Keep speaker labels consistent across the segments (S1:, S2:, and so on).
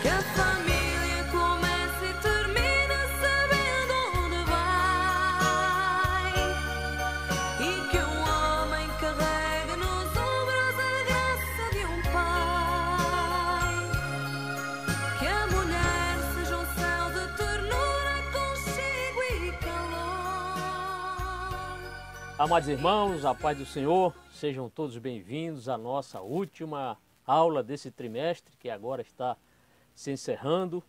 S1: Que a família comece e termine sabendo onde vai. E que um homem carregue nos ombros a graça de um pai. Que a mulher seja um céu de ternura, consigo e calor.
S2: Amados irmãos, a paz do Senhor, sejam todos bem-vindos à nossa última aula desse trimestre, que agora está se encerrando.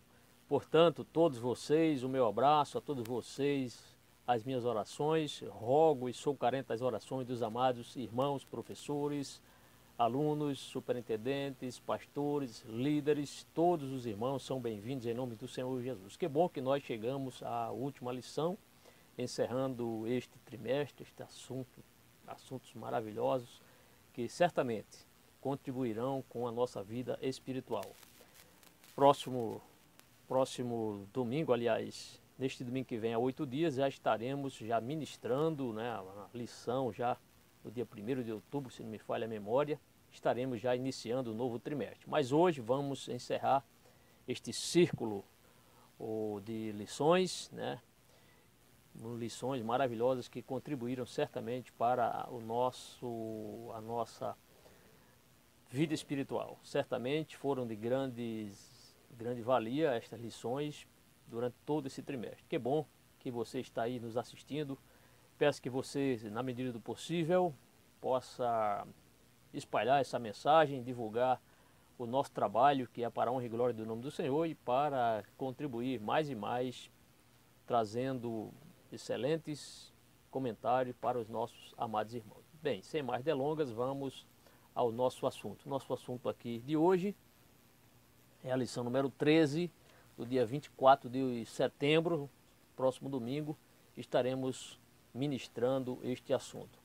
S2: Portanto, todos vocês, o meu abraço a todos vocês, as minhas orações. Rogo e sou carente das orações dos amados irmãos, professores, alunos, superintendentes, pastores, líderes. Todos os irmãos são bem-vindos em nome do Senhor Jesus. Que bom que nós chegamos à última lição, encerrando este trimestre, este assuntos maravilhosos que certamente contribuirão com a nossa vida espiritual. Próximo domingo, aliás, neste domingo que vem, há 8 dias, já estaremos já ministrando, né, a lição já no dia 1º de outubro, se não me falha a memória, estaremos já iniciando o novo trimestre. Mas hoje vamos encerrar este círculo de lições, né, lições maravilhosas que contribuíram certamente para a nossa vida espiritual. Certamente foram de grande valia estas lições durante todo esse trimestre. Que bom que você está aí nos assistindo. Peço que você, na medida do possível, possa espalhar essa mensagem, divulgar o nosso trabalho, que é para a honra e glória do nome do Senhor, e para contribuir mais e mais, trazendo excelentes comentários para os nossos amados irmãos. Bem, sem mais delongas, vamos ao nosso assunto. Nosso assunto aqui de hoje é a lição número 13, do dia 24 de setembro, próximo domingo, estaremos ministrando este assunto.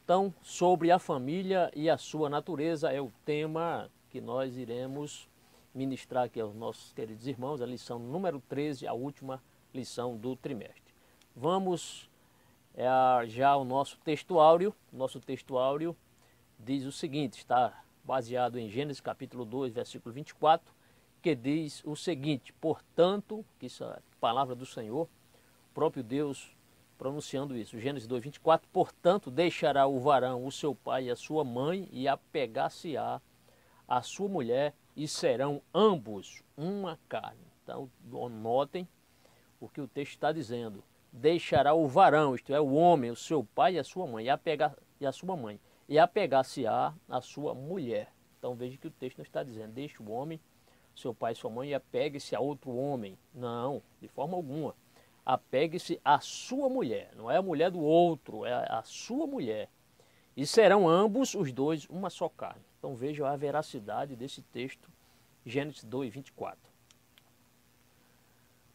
S2: Então, sobre a família e a sua natureza é o tema que nós iremos ministrar aqui aos nossos queridos irmãos, a lição número 13, a última lição do trimestre. Vamos já ao nosso texto áureo. Nosso texto áureo diz o seguinte, está baseado em Gênesis capítulo 2, versículo 24, que diz o seguinte: portanto, que isso é a palavra do Senhor, o próprio Deus pronunciando isso, Gênesis 2, 24, portanto, deixará o varão o seu pai e a sua mãe e apegar-se-á a sua mulher e serão ambos uma carne. Então, notem o que o texto está dizendo. Deixará o varão, isto é, o homem, o seu pai e a sua mãe, e apegar-se-á a sua mulher. Então veja que o texto não está dizendo, deixe o homem, seu pai e sua mãe, e apegue-se a outro homem. Não, de forma alguma. Apegue-se à sua mulher, não é a mulher do outro, é a sua mulher. E serão ambos, os dois, uma só carne. Então vejam a veracidade desse texto, Gênesis 2, 24.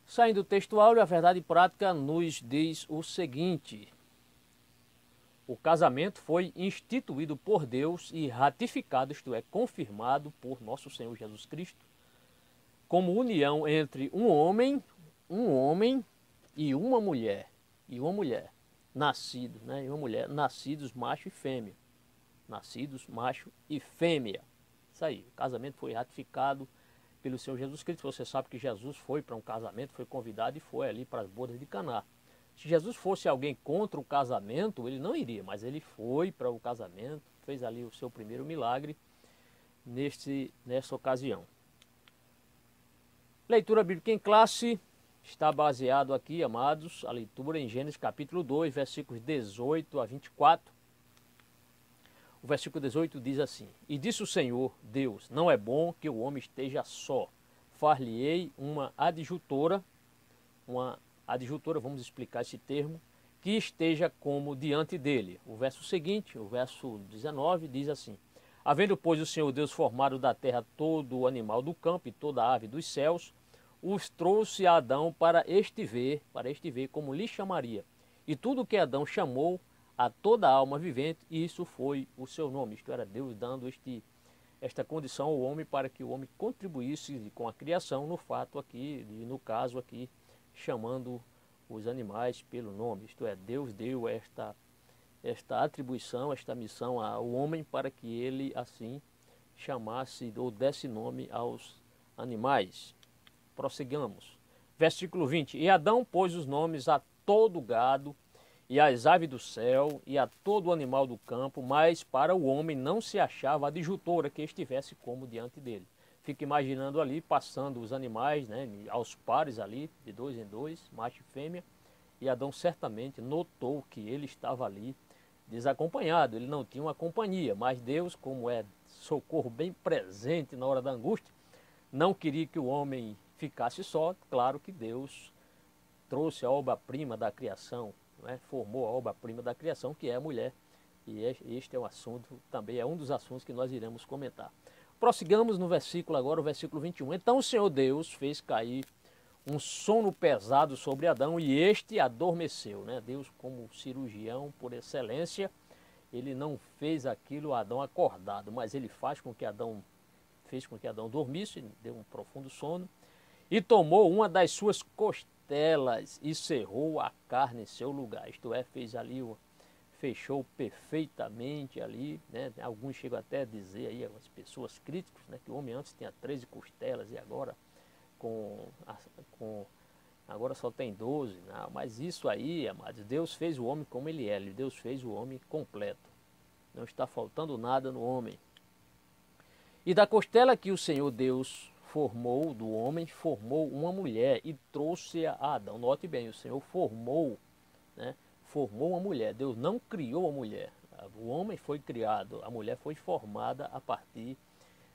S2: Saindo do texto áureo, a verdade prática nos diz o seguinte: o casamento foi instituído por Deus e ratificado, isto é, confirmado por nosso Senhor Jesus Cristo, como união entre um homem e uma mulher, nascidos, né, e uma mulher, nascidos macho e fêmea, Isso aí, o casamento foi ratificado pelo Senhor Jesus Cristo. Você sabe que Jesus foi para um casamento, foi convidado e foi ali para as bodas de Caná. Se Jesus fosse alguém contra o casamento, ele não iria, mas ele foi para o casamento, fez ali o seu primeiro milagre nessa ocasião. Leitura bíblica em classe está baseado aqui, amados, a leitura em Gênesis capítulo 2, versículos 18 a 24. O versículo 18 diz assim: e disse o Senhor Deus, não é bom que o homem esteja só. Far-lhe-ei uma adjutora, vamos explicar esse termo, que esteja como diante dele. O verso seguinte, o verso 19, diz assim: havendo, pois, o Senhor Deus formado da terra todo o animal do campo e toda a ave dos céus, os trouxe a Adão para este ver como lhe chamaria. E tudo que Adão chamou a toda a alma vivente, e isso foi o seu nome. Isto era Deus dando esta condição ao homem para que o homem contribuísse com a criação, no caso aqui, chamando os animais pelo nome. Isto é, Deus deu esta atribuição, esta missão ao homem para que ele assim chamasse ou desse nome aos animais. prossigamos. Versículo 20. E Adão pôs os nomes a todo gado, e às aves do céu, e a todo animal do campo, mas para o homem não se achava adjutora que estivesse como diante dele. Fica imaginando ali, passando os animais, né, aos pares ali, de 2 em 2, macho e fêmea, e Adão certamente notou que ele estava ali desacompanhado, ele não tinha uma companhia, mas Deus, como é socorro bem presente na hora da angústia, não queria que o homem ficasse só. Claro que Deus trouxe a obra-prima da criação, né? Formou a obra-prima da criação, que é a mulher. E este é um assunto, também é um dos assuntos que nós iremos comentar. Prossigamos no versículo agora, o versículo 21. Então o Senhor Deus fez cair um sono pesado sobre Adão e este adormeceu, né? Deus, como cirurgião por excelência, ele não fez aquilo Adão acordado, mas ele fez com que Adão dormisse, deu um profundo sono, e tomou uma das suas costelas e cerrou a carne em seu lugar. Isto é, fechou perfeitamente ali, né? Alguns chegam até a dizer aí, as pessoas críticas, né, que o homem antes tinha 13 costelas e agora agora só tem 12. Não, mas isso aí, amados, Deus fez o homem como ele é, Deus fez o homem completo. Não está faltando nada no homem. E da costela que o Senhor Deus formou do homem, formou uma mulher e trouxe-a a Adão. Note bem, o Senhor formou, né? Formou uma mulher. Deus não criou a mulher. O homem foi criado, a mulher foi formada a partir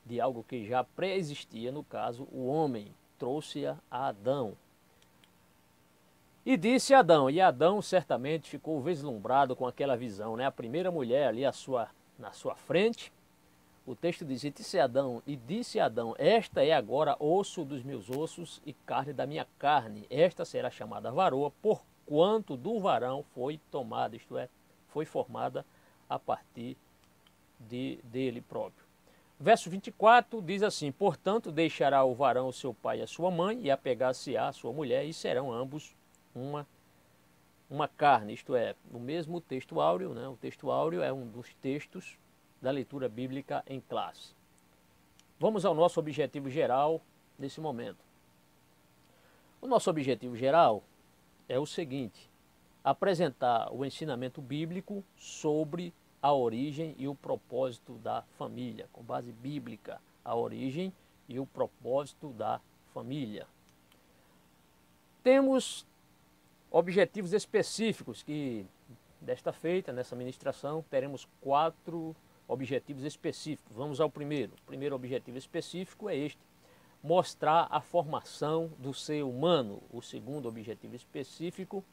S2: de algo que já pré-existia, no caso, o homem. Trouxe-a a Adão. E disse Adão, e Adão certamente ficou vislumbrado com aquela visão, né? A primeira mulher ali na sua frente. O texto diz, e disse Adão, esta é agora osso dos meus ossos e carne da minha carne. Esta será chamada varoa, porquanto do varão foi tomada, isto é, foi formada a partir dele próprio. Verso 24 diz assim, portanto deixará o varão o seu pai e a sua mãe, e apegar-se-á a sua mulher, e serão ambos uma carne. Isto é, no mesmo texto áureo, né? O texto áureo é um dos textos da leitura bíblica em classe. Vamos ao nosso objetivo geral nesse momento. O nosso objetivo geral é o seguinte, apresentar o ensinamento bíblico sobre a origem e o propósito da família, com base bíblica, a origem e o propósito da família. Temos objetivos específicos que, desta feita, nessa ministração, teremos 4 objetivos específicos. Vamos ao primeiro. O primeiro objetivo específico é este, mostrar a formação do ser humano. O segundo objetivo específico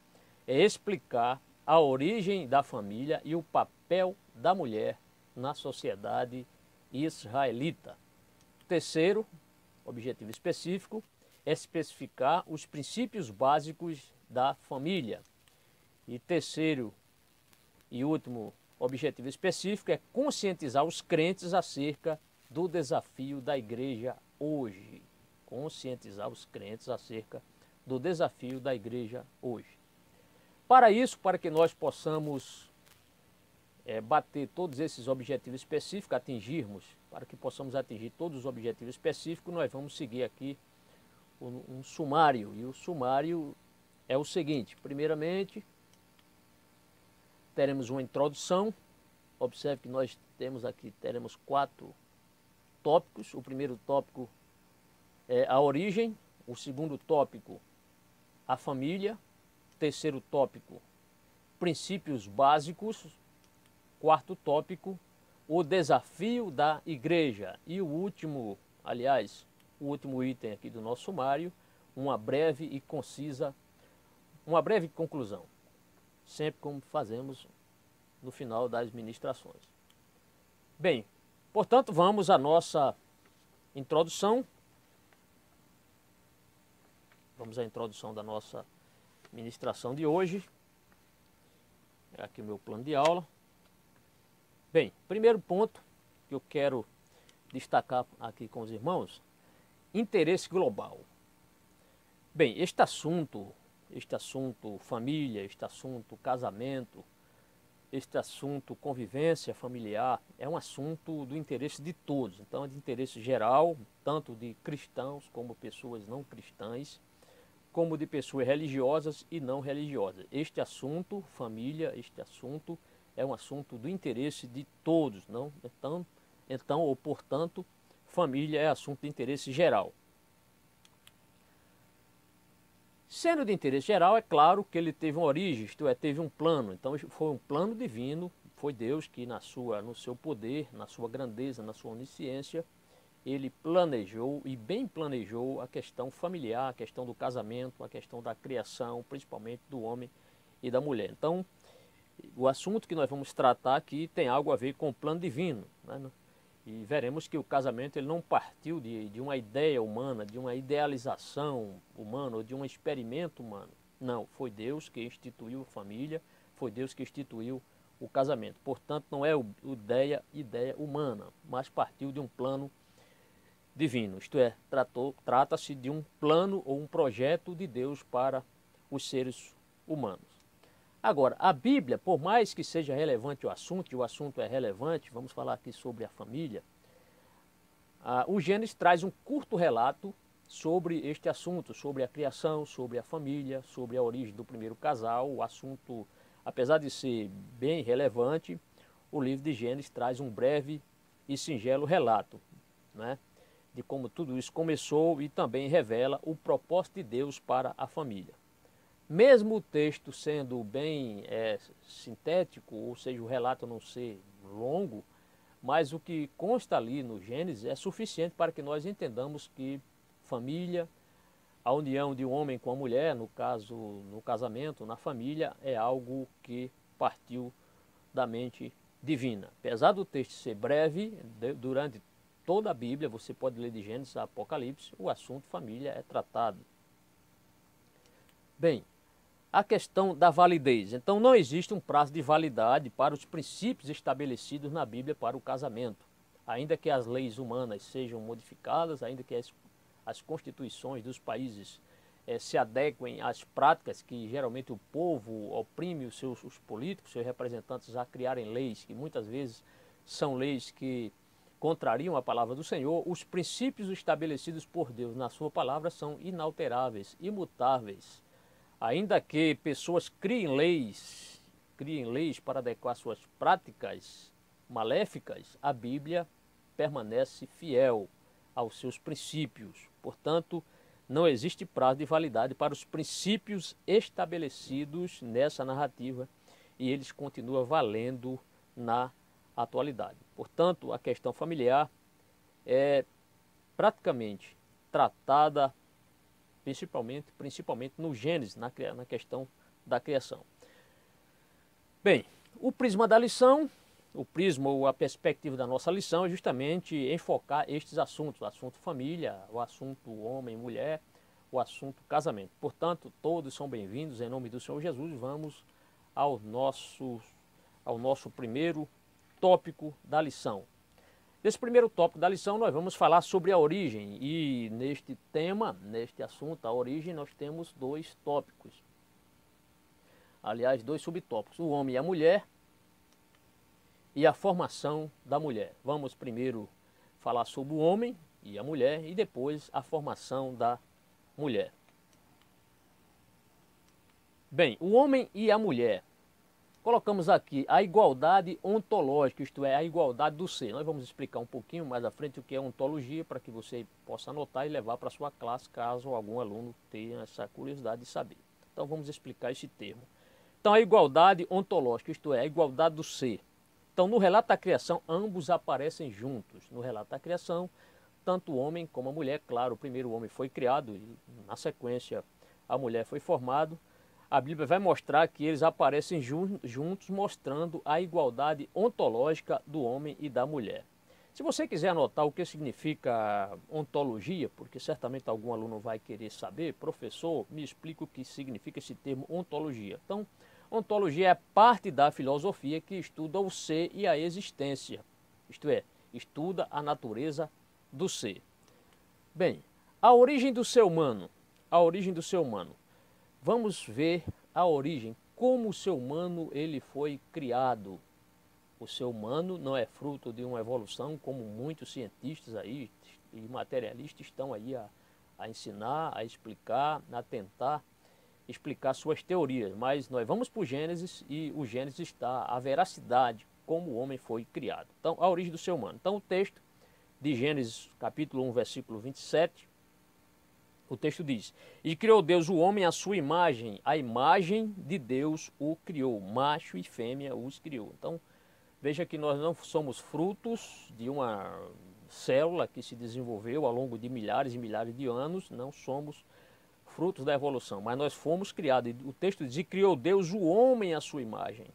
S2: é explicar a origem da família e o papel da mulher na sociedade israelita. O terceiro objetivo específico é especificar os princípios básicos da família. E terceiro e último objetivo específico é conscientizar os crentes acerca do desafio da igreja hoje. Conscientizar os crentes acerca do desafio da igreja hoje. Para isso, para que nós possamos bater todos esses objetivos específicos, para que possamos atingir todos os objetivos específicos, nós vamos seguir aqui um sumário. E o sumário é o seguinte, primeiramente, teremos uma introdução. Observe que nós teremos 4 tópicos. O primeiro tópico é a origem, o segundo tópico, a família, terceiro tópico, princípios básicos, quarto tópico, o desafio da igreja e o último item aqui do nosso sumário, uma breve conclusão, sempre como fazemos no final das ministrações. Bem, portanto, vamos à nossa introdução. Vamos à introdução da nossa ministração de hoje. É aqui o meu plano de aula. Bem, primeiro ponto que eu quero destacar aqui com os irmãos, interesse global. Bem, este assunto família, este assunto casamento, este assunto convivência familiar é um assunto do interesse de todos, então é de interesse geral, tanto de cristãos como pessoas não cristãs, como de pessoas religiosas e não religiosas. Este assunto, família, este assunto é um assunto do interesse de todos, não? Então, ou portanto, família é assunto de interesse geral. Sendo de interesse geral, é claro que ele teve uma origem, isto é, teve um plano. Então foi um plano divino, foi Deus que no seu poder, na sua grandeza, na sua onisciência, ele planejou e bem planejou a questão familiar, a questão do casamento, a questão da criação, principalmente do homem e da mulher. Então, o assunto que nós vamos tratar aqui tem algo a ver com o plano divino, né? E veremos que o casamento ele não partiu de uma ideia humana, de uma idealização humana ou de um experimento humano. Não, foi Deus que instituiu a família, foi Deus que instituiu o casamento. Portanto, não é ideia humana, mas partiu de um plano divino. Isto é, trata-se de um plano ou um projeto de Deus para os seres humanos. Agora, a Bíblia, por mais que seja relevante o assunto, e o assunto é relevante, vamos falar aqui sobre a família, o Gênesis traz um curto relato sobre este assunto, sobre a criação, sobre a família, sobre a origem do primeiro casal. O assunto, apesar de ser bem relevante, o livro de Gênesis traz um breve e singelo relato, né, de como tudo isso começou e também revela o propósito de Deus para a família. Mesmo o texto sendo bem sintético, ou seja, o relato não ser longo, mas o que consta ali no Gênesis é suficiente para que nós entendamos que família, a união de um homem com a mulher, no caso, no casamento, na família, é algo que partiu da mente divina. Apesar do texto ser breve, durante toda a Bíblia, você pode ler de Gênesis a Apocalipse, o assunto família é tratado. Bem, a questão da validez. Então, não existe um prazo de validade para os princípios estabelecidos na Bíblia para o casamento. Ainda que as leis humanas sejam modificadas, ainda que as constituições dos países se adequem às práticas que geralmente o povo oprime os políticos, seus representantes a criarem leis que muitas vezes são leis que contrariam a palavra do Senhor, os princípios estabelecidos por Deus na sua palavra são inalteráveis, imutáveis. Ainda que pessoas criem leis para adequar suas práticas maléficas, a Bíblia permanece fiel aos seus princípios. Portanto, não existe prazo de validade para os princípios estabelecidos nessa narrativa e eles continuam valendo na atualidade. Portanto, a questão familiar é praticamente tratada principalmente no Gênesis, na questão da criação. Bem, o prisma da lição, o prisma ou a perspectiva da nossa lição é justamente enfocar estes assuntos, o assunto família, o assunto homem e mulher, o assunto casamento. Portanto, todos são bem-vindos, em nome do Senhor Jesus. Vamos ao nosso primeiro tópico da lição. Nesse primeiro tópico da lição, nós vamos falar sobre a origem. E neste tema, neste assunto, a origem, nós temos dois tópicos. Aliás, dois subtópicos. O homem e a mulher e a formação da mulher. Vamos primeiro falar sobre o homem e a mulher e depois a formação da mulher. Bem, o homem e a mulher. Colocamos aqui a igualdade ontológica, isto é, a igualdade do ser. Nós vamos explicar um pouquinho mais à frente o que é ontologia, para que você possa anotar e levar para a sua classe, caso algum aluno tenha essa curiosidade de saber. Então vamos explicar esse termo. Então a igualdade ontológica, isto é, a igualdade do ser. Então no relato da criação, ambos aparecem juntos. No relato da criação, tanto o homem como a mulher, claro, o primeiro homem foi criado e na sequência a mulher foi formada. A Bíblia vai mostrar que eles aparecem juntos, mostrando a igualdade ontológica do homem e da mulher. Se você quiser anotar o que significa ontologia, porque certamente algum aluno vai querer saber, professor, me explica o que significa esse termo ontologia. Então, ontologia é parte da filosofia que estuda o ser e a existência, isto é, estuda a natureza do ser. Bem, a origem do ser humano. Vamos ver a origem. como o ser humano ele foi criado. O ser humano não é fruto de uma evolução, como muitos cientistas aí e materialistas estão aí a ensinar, a explicar, a tentar explicar suas teorias. Mas nós vamos para o Gênesis e o Gênesis está a veracidade, como o homem foi criado. Então, a origem do ser humano. Então, o texto de Gênesis, capítulo 1, versículo 27, o texto diz: E criou Deus o homem à sua imagem, a imagem de Deus o criou, macho e fêmea os criou. Então, veja que nós não somos frutos de uma célula que se desenvolveu ao longo de milhares e milhares de anos, não somos frutos da evolução, mas nós fomos criados. O texto diz: E criou Deus o homem à sua imagem.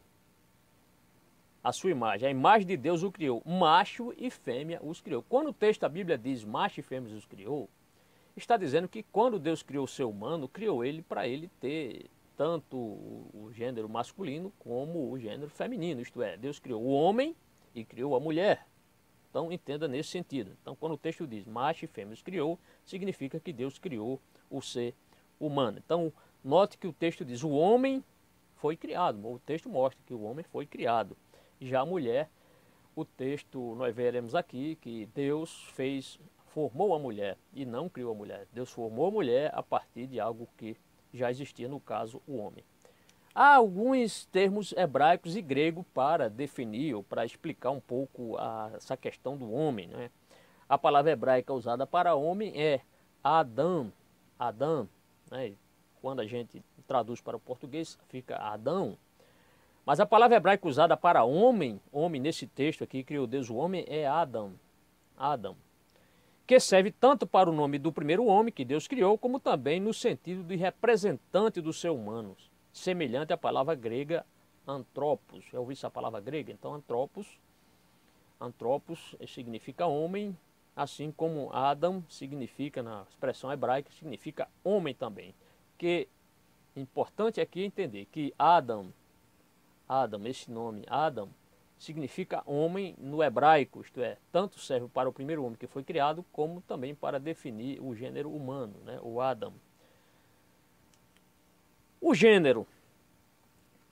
S2: A sua imagem, a imagem de Deus o criou, macho e fêmea os criou. Quando o texto da Bíblia diz macho e fêmea os criou, está dizendo que quando Deus criou o ser humano, criou ele para ele ter tanto o gênero masculino como o gênero feminino, isto é, Deus criou o homem e criou a mulher. Então entenda nesse sentido. Então quando o texto diz macho e fêmea os criou, significa que Deus criou o ser humano. Então note que o texto diz o homem foi criado, o texto mostra que o homem foi criado. Já a mulher, o texto nós veremos aqui que Deus formou a mulher e não criou a mulher. Deus formou a mulher a partir de algo que já existia, no caso, o homem. Há alguns termos hebraicos e grego para definir ou para explicar um pouco essa questão do homem, né? A palavra hebraica usada para homem é Adão, Adão, né? Quando a gente traduz para o português fica Adão. Mas a palavra hebraica usada para homem, homem nesse texto aqui, criou Deus o homem, é Adão, Adão, que serve tanto para o nome do primeiro homem que Deus criou, como também no sentido de representante do ser humano, semelhante à palavra grega antropos. Já ouviu essa palavra grega? Então antropos significa homem, assim como Adão significa, na expressão hebraica, significa homem também. Que importante aqui entender que Adão, esse nome Adão, significa homem no hebraico, isto é, tanto serve para o primeiro homem que foi criado, como também para definir o gênero humano, né, o Adão. O gênero,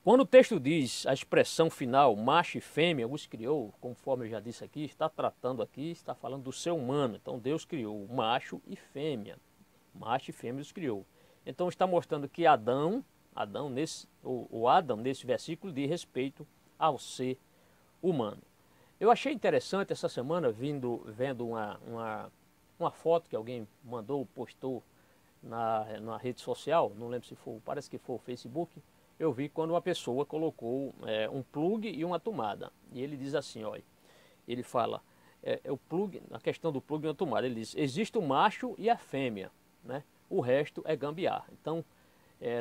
S2: quando o texto diz a expressão final, macho e fêmea os criou, conforme eu já disse aqui, está tratando aqui, está falando do ser humano. Então Deus criou macho e fêmea os criou. Então está mostrando que Adão nesse versículo diz respeito ao ser humano. Eu achei interessante essa semana vendo uma foto que alguém postou na rede social, não lembro se foi, parece que foi o Facebook. Eu vi quando uma pessoa colocou um plug e uma tomada. E ele diz assim, olha, ele fala, o plug, a questão do plug e uma tomada, ele diz, existe o macho e a fêmea, né? O resto é gambiarra. Então,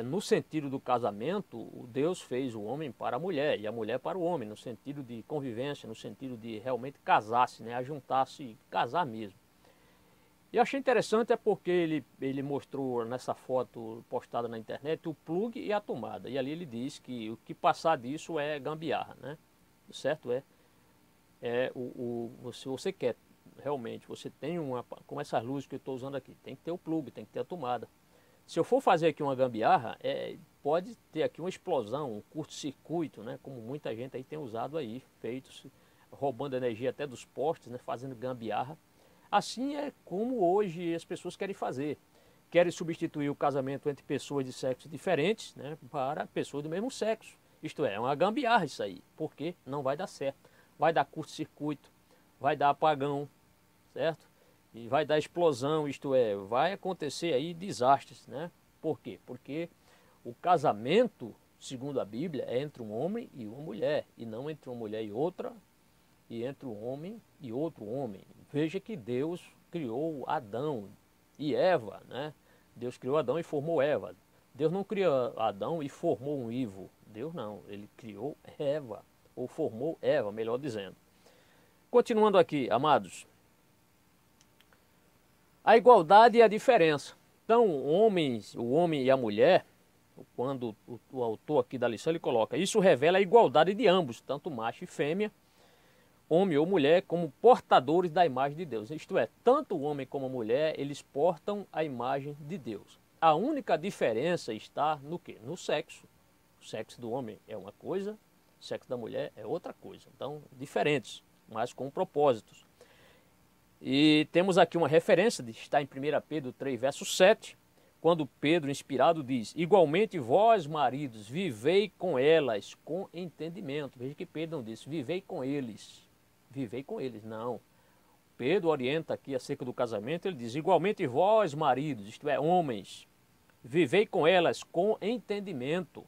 S2: no sentido do casamento, Deus fez o homem para a mulher e a mulher para o homem, no sentido de convivência, no sentido de realmente casar-se, né, ajuntar-se e casar mesmo. E eu achei interessante porque ele mostrou nessa foto postada na internet o plug e a tomada. E ali ele diz que o que passar disso é gambiarra, né? Certo? Se você quer realmente, você tem como essas luzes que eu estou usando aqui, tem que ter o plug, tem que ter a tomada. Se eu for fazer aqui uma gambiarra, pode ter aqui uma explosão, um curto-circuito, né? Como muita gente aí tem usado aí, roubando energia até dos postes, né? Fazendo gambiarra. Assim é como hoje as pessoas querem fazer. Querem substituir o casamento entre pessoas de sexos diferentes, né? Para pessoas do mesmo sexo. Isto é uma gambiarra isso aí, porque não vai dar certo. Vai dar curto-circuito, vai dar apagão, certo? E vai dar explosão, isto é, vai acontecer aí desastres, né? Por quê? Porque o casamento, segundo a Bíblia, é entre um homem e uma mulher, e não entre uma mulher e outra, e entre um homem e outro homem. Veja que Deus criou Adão e Eva, né? Deus criou Adão e formou Eva. Deus não criou Adão e formou um Ivo. Deus não, ele criou Eva, ou formou Eva, melhor dizendo. Continuando aqui, amados. A igualdade e a diferença. Então, o homem e a mulher, quando o autor aqui da lição ele coloca, isso revela a igualdade de ambos, tanto macho e fêmea, homem ou mulher, como portadores da imagem de Deus. Isto é, tanto o homem como a mulher, eles portam a imagem de Deus. A única diferença está no quê? No sexo. O sexo do homem é uma coisa, o sexo da mulher é outra coisa. Então, diferentes, mas com propósitos. E temos aqui uma referência, está em 1 Pedro 3, verso 7, quando Pedro, inspirado, diz: igualmente vós, maridos, vivei com elas com entendimento. Veja que Pedro não disse, vivei com eles. Vivei com eles, não. Pedro orienta aqui acerca do casamento, ele diz, igualmente vós, maridos, isto é, homens, vivei com elas com entendimento,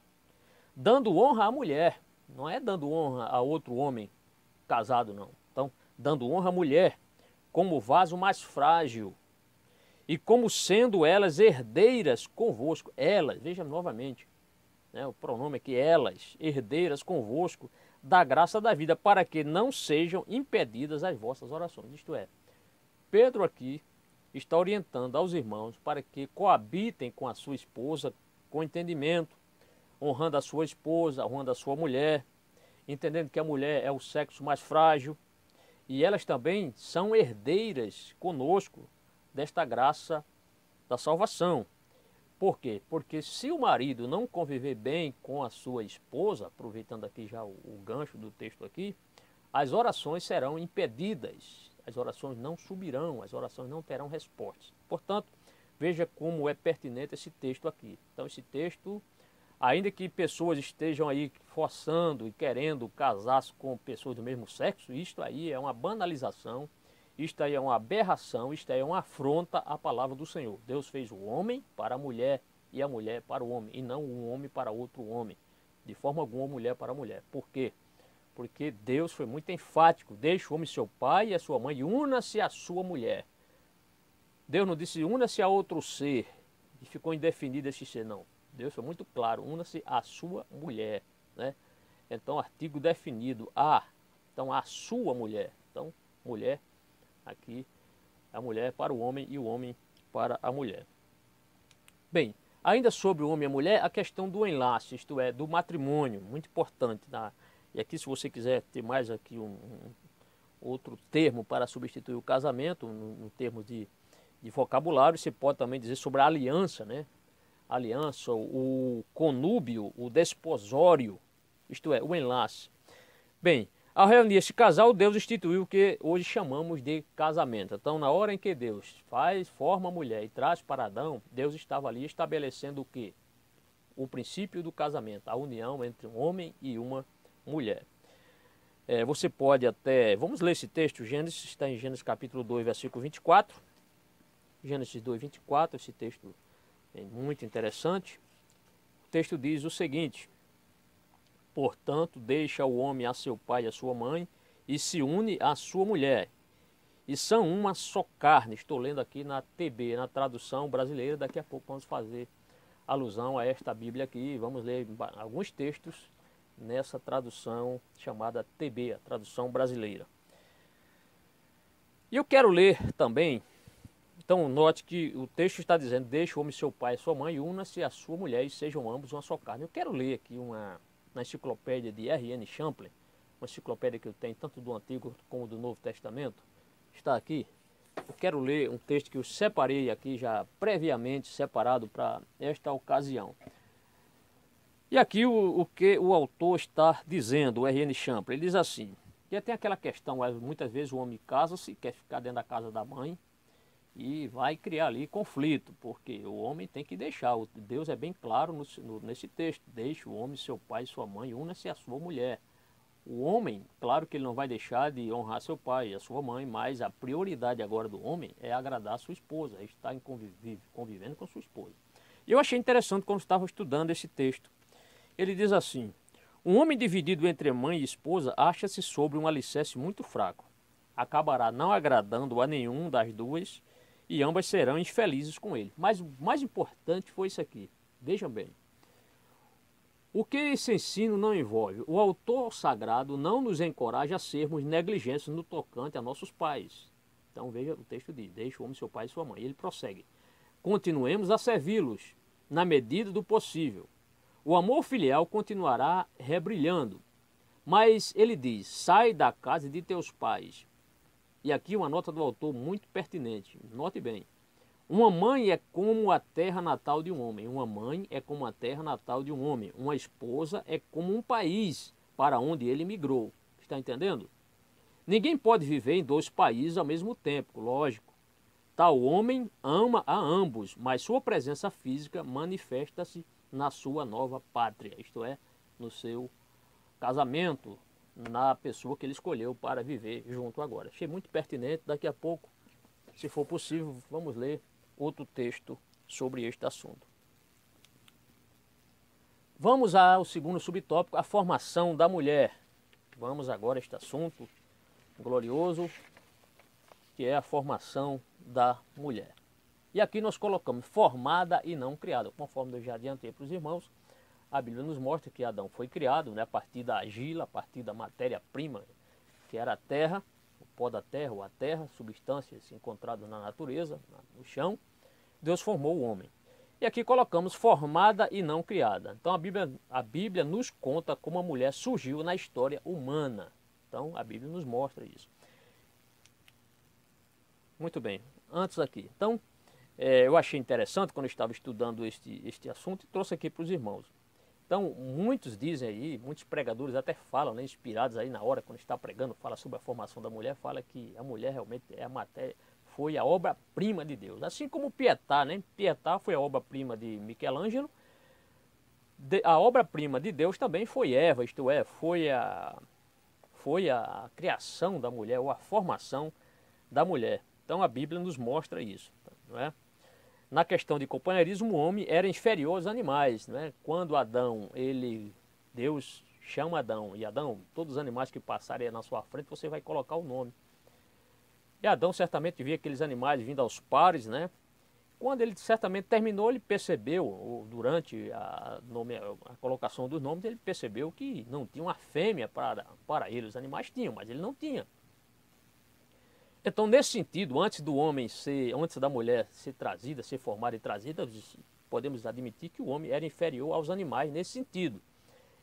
S2: dando honra à mulher. Não é dando honra a outro homem casado, não. Então, dando honra à mulher, como vaso mais frágil, e como sendo elas herdeiras convosco. Elas, veja novamente, né, o pronome aqui, elas, herdeiras convosco, da graça da vida, para que não sejam impedidas as vossas orações. Isto é, Pedro aqui está orientando aos irmãos para que coabitem com a sua esposa com entendimento, honrando a sua esposa, honrando a sua mulher, entendendo que a mulher é o sexo mais frágil, e elas também são herdeiras conosco desta graça da salvação. Por quê? Porque se o marido não conviver bem com a sua esposa, aproveitando aqui já o gancho do texto aqui, as orações serão impedidas, as orações não subirão, as orações não terão respostas. Portanto, veja como é pertinente esse texto aqui. Então, esse texto, ainda que pessoas estejam aí forçando e querendo casar-se com pessoas do mesmo sexo, isto aí é uma banalização, isto aí é uma aberração, isto aí é uma afronta à palavra do Senhor. Deus fez o homem para a mulher e a mulher para o homem, e não um homem para outro homem. De forma alguma, mulher para a mulher. Por quê? Porque Deus foi muito enfático. Deixe o homem seu pai e a sua mãe e una-se à sua mulher. Deus não disse una-se a outro ser e ficou indefinido esse ser, não. Deus foi muito claro, una-se à sua mulher, né? Então, artigo definido, a. Então, a sua mulher. Então, mulher, aqui, a mulher para o homem e o homem para a mulher. Bem, ainda sobre o homem e a mulher, a questão do enlace, isto é, do matrimônio, muito importante. Tá? E aqui, se você quiser ter mais aqui outro termo para substituir o casamento, no termo de vocabulário, você pode também dizer sobre a aliança, né? Aliança, o conúbio, o desposório, isto é, o enlace. Bem, ao reunir esse casal, Deus instituiu o que hoje chamamos de casamento. Então, na hora em que Deus forma a mulher e traz para Adão, Deus estava ali estabelecendo o quê? O princípio do casamento, a união entre um homem e uma mulher. Você pode até, vamos ler esse texto, Gênesis, está em Gênesis capítulo 2, versículo 24. Gênesis 2, 24, esse texto é muito interessante. O texto diz o seguinte: portanto, deixa o homem a seu pai e a sua mãe, e se une à sua mulher, e são uma só carne. Estou lendo aqui na TB, na tradução brasileira. Daqui a pouco vamos fazer alusão a esta Bíblia aqui. Vamos ler alguns textos nessa tradução chamada TB, a tradução brasileira. E eu quero ler também. Então, note que o texto está dizendo: deixa o homem seu pai e sua mãe, e una-se à sua mulher, e sejam ambos uma só carne. Eu quero ler aqui na enciclopédia de R.N. Champlin, uma enciclopédia que eu tenho tanto do Antigo como do Novo Testamento, está aqui. Eu quero ler um texto que eu separei aqui, já previamente separado para esta ocasião. E aqui o que o autor está dizendo, o R.N. Champlin, ele diz assim, que tem aquela questão, muitas vezes o homem casa-se, quer ficar dentro da casa da mãe, e vai criar ali conflito, porque o homem tem que deixar. Deus é bem claro nesse texto: deixe o homem, seu pai e sua mãe, una-se à sua mulher. O homem, claro que ele não vai deixar de honrar seu pai e a sua mãe, mas a prioridade agora do homem é agradar a sua esposa, estar convivendo com sua esposa. E eu achei interessante quando estava estudando esse texto. Ele diz assim: um homem dividido entre mãe e esposa acha-se sobre um alicerce muito fraco. Acabará não agradando a nenhum das duas, e ambas serão infelizes com ele. Mas o mais importante foi isso aqui. Vejam bem. O que esse ensino não envolve? O autor sagrado não nos encoraja a sermos negligentes no tocante a nossos pais. Então veja, o texto diz: deixe o homem seu pai e sua mãe. Ele prossegue: continuemos a servi-los na medida do possível. O amor filial continuará rebrilhando. Mas ele diz: sai da casa de teus pais. E aqui uma nota do autor muito pertinente. Note bem. Uma mãe é como a terra natal de um homem. Uma mãe é como a terra natal de um homem. Uma esposa é como um país para onde ele migrou. Está entendendo? Ninguém pode viver em dois países ao mesmo tempo, lógico. Tal homem ama a ambos, mas sua presença física manifesta-se na sua nova pátria, isto é, no seu casamento, na pessoa que ele escolheu para viver junto agora. Achei muito pertinente. Daqui a pouco, se for possível, vamos ler outro texto sobre este assunto. Vamos ao segundo subtópico, a formação da mulher. Vamos agora a este assunto glorioso, que é a formação da mulher. E aqui nós colocamos formada e não criada. Conforme eu já adiantei para os irmãos, a Bíblia nos mostra que Adão foi criado, né, a partir da argila, a partir da matéria-prima, que era a terra, o pó da terra ou a terra, substâncias encontradas na natureza, no chão. Deus formou o homem. E aqui colocamos formada e não criada. Então a Bíblia nos conta como a mulher surgiu na história humana. Então a Bíblia nos mostra isso. Muito bem, antes aqui. Então eu achei interessante quando eu estava estudando este assunto e trouxe aqui para os irmãos. Então muitos dizem aí, muitos pregadores até falam, né, inspirados aí na hora, quando está pregando, fala sobre a formação da mulher, fala que a mulher realmente é a matéria, foi a obra-prima de Deus. Assim como Pietà, né? Pietà foi a obra-prima de Michelangelo. A obra-prima de Deus também foi Eva, isto é, foi a criação da mulher, ou a formação da mulher. Então a Bíblia nos mostra isso, não é? Na questão de companheirismo, o homem era inferior aos animais, não é? Quando Deus chama Adão, e Adão, todos os animais que passarem na sua frente, você vai colocar o nome. E Adão certamente via aqueles animais vindo aos pares, né? Quando ele certamente terminou, ele percebeu, durante a colocação dos nomes, ele percebeu que não tinha uma fêmea para ele. Os animais tinham, mas ele não tinha. Então, nesse sentido, antes da mulher ser trazida, ser formada e trazida, podemos admitir que o homem era inferior aos animais nesse sentido.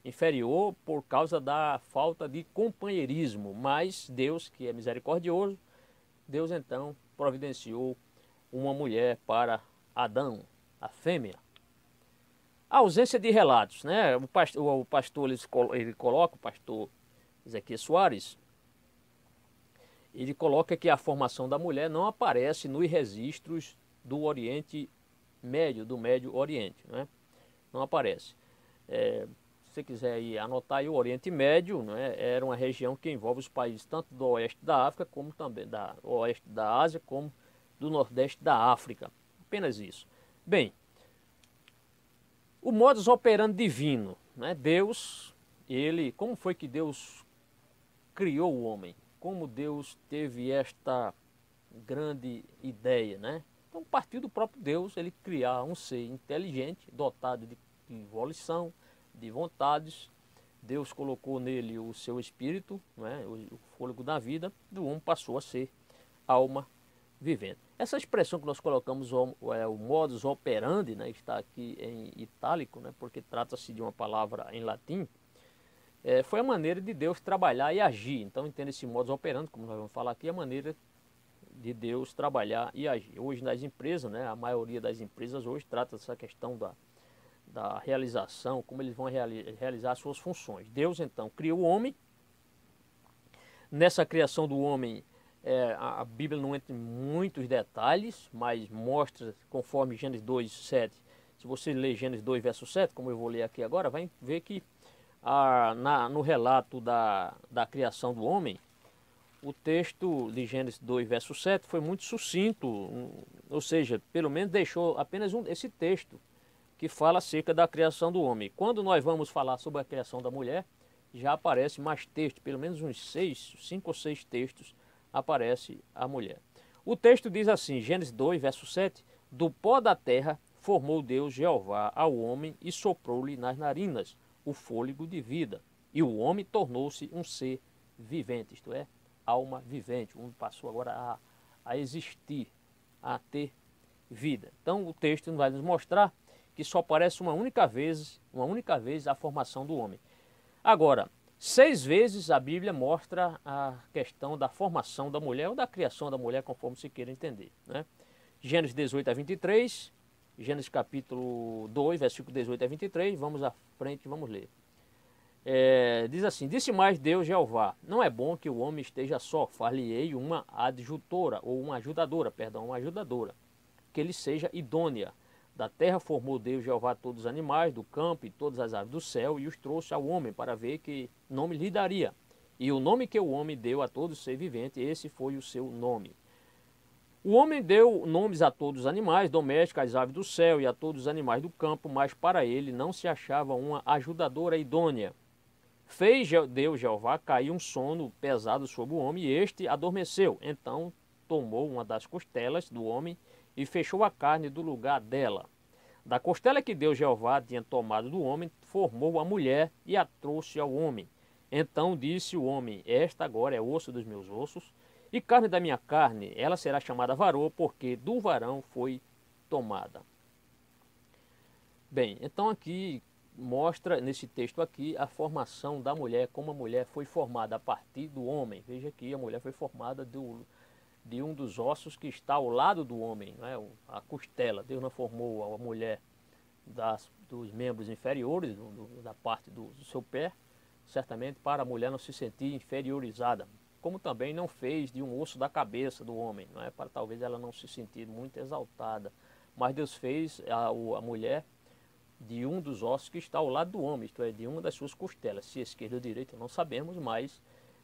S2: Inferior por causa da falta de companheirismo, mas Deus, que é misericordioso, Deus então providenciou uma mulher para Adão, a fêmea. A ausência de relatos, né? O pastor ele coloca, o pastor Ezequiel Soares, ele coloca que a formação da mulher não aparece nos registros do Oriente Médio, do Médio Oriente, né? Não aparece. Se você quiser aí anotar aí, o Oriente Médio, né, era uma região que envolve os países tanto do oeste da África, como também do oeste da Ásia, como do nordeste da África. Apenas isso. Bem, o modus operandi divino, né? Deus, como foi que Deus criou o homem? Como Deus teve esta grande ideia, né? Então, partiu do próprio Deus, ele criar um ser inteligente, dotado de volição, de vontades. Deus colocou nele o seu espírito, né? O fôlego da vida, do homem passou a ser alma vivente. Essa expressão que nós colocamos, o modus operandi, né? Está aqui em itálico, né? Porque trata-se de uma palavra em latim. Foi a maneira de Deus trabalhar e agir. Então entenda esse modus operandi, como nós vamos falar aqui, a maneira de Deus trabalhar e agir. Hoje nas empresas, né, a maioria das empresas hoje trata dessa questão da realização, como eles vão realizar suas funções. Deus então criou o homem. Nessa criação do homem, a Bíblia não entra em muitos detalhes, mas mostra, conforme Gênesis 2, 7. Se você ler Gênesis 2, verso 7, como eu vou ler aqui agora, vai ver que no relato da criação do homem, o texto de Gênesis 2, verso 7 foi muito sucinto, ou seja, pelo menos deixou apenas esse texto que fala acerca da criação do homem. Quando nós vamos falar sobre a criação da mulher, já aparece mais texto, pelo menos uns 5 ou 6 textos aparece a mulher. O texto diz assim, Gênesis 2, verso 7, do pó da terra formou Deus Jeová ao homem e soprou-lhe nas narinas o fôlego de vida. E o homem tornou-se um ser vivente, isto é, alma vivente. O homem passou agora a existir, a ter vida. Então o texto vai nos mostrar que só aparece uma única vez a formação do homem. Agora, 6 vezes a Bíblia mostra a questão da formação da mulher ou da criação da mulher, conforme se queira entender, né? Gênesis 18 a 23, Gênesis capítulo 2, versículo 18 a 23, vamos à frente, vamos ler. Diz assim, disse mais Deus Jeová, não é bom que o homem esteja só, far-lhe-ei uma adjutora, ou uma ajudadora, que ele seja idônea. Da terra formou Deus Jeová todos os animais do campo e todas as aves do céu, e os trouxe ao homem para ver que nome lhe daria. E o nome que o homem deu a todo ser vivente, esse foi o seu nome. O homem deu nomes a todos os animais domésticos, às aves do céu e a todos os animais do campo, mas para ele não se achava uma ajudadora idônea. Fez Deus Jeová cair um sono pesado sobre o homem, e este adormeceu. Então tomou uma das costelas do homem e fechou a carne do lugar dela. Da costela que Deus Jeová tinha tomado do homem, formou a mulher e a trouxe ao homem. Então disse o homem, esta agora é osso dos meus ossos e carne da minha carne, ela será chamada varô, porque do varão foi tomada. Bem, então aqui mostra nesse texto aqui a formação da mulher, como a mulher foi formada a partir do homem. Veja que a mulher foi formada de um dos ossos que está ao lado do homem, não é? A costela. Deus não formou a mulher dos membros inferiores, da parte do seu pé, certamente para a mulher não se sentir inferiorizada, como também não fez de um osso da cabeça do homem, não é? Para talvez ela não se sentir muito exaltada. Mas Deus fez a mulher de um dos ossos que está ao lado do homem, isto é, de uma das suas costelas. Se esquerda ou direita não sabemos, mas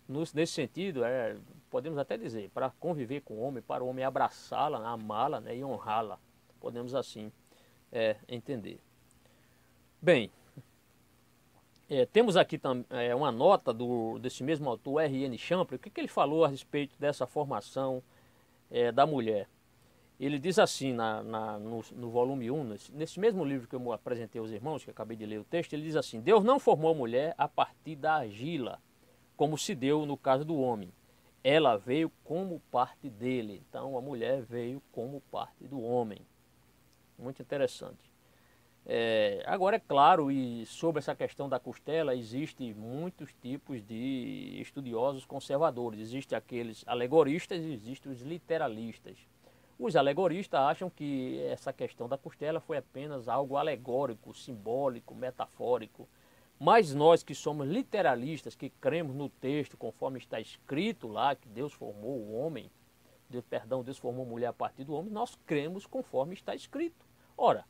S2: nesse sentido, podemos até dizer, para conviver com o homem, para o homem abraçá-la, amá-la, né, e honrá-la. Podemos assim entender. Bem, temos aqui uma nota desse mesmo autor, R.N. Champlin. O que ele falou a respeito dessa formação da mulher? Ele diz assim no volume 1, nesse mesmo livro que eu apresentei aos irmãos, que eu acabei de ler o texto, ele diz assim, Deus não formou a mulher a partir da argila, como se deu no caso do homem. Ela veio como parte dele. Então a mulher veio como parte do homem. Muito interessante. Agora é claro, e sobre essa questão da costela, existem muitos tipos de estudiosos conservadores. Existem aqueles alegoristas e existem os literalistas. Os alegoristas acham que essa questão da costela foi apenas algo alegórico, simbólico, metafórico. Mas nós que somos literalistas, que cremos no texto conforme está escrito lá, que Deus formou o homem, Deus formou a mulher a partir do homem, nós cremos conforme está escrito. Ora,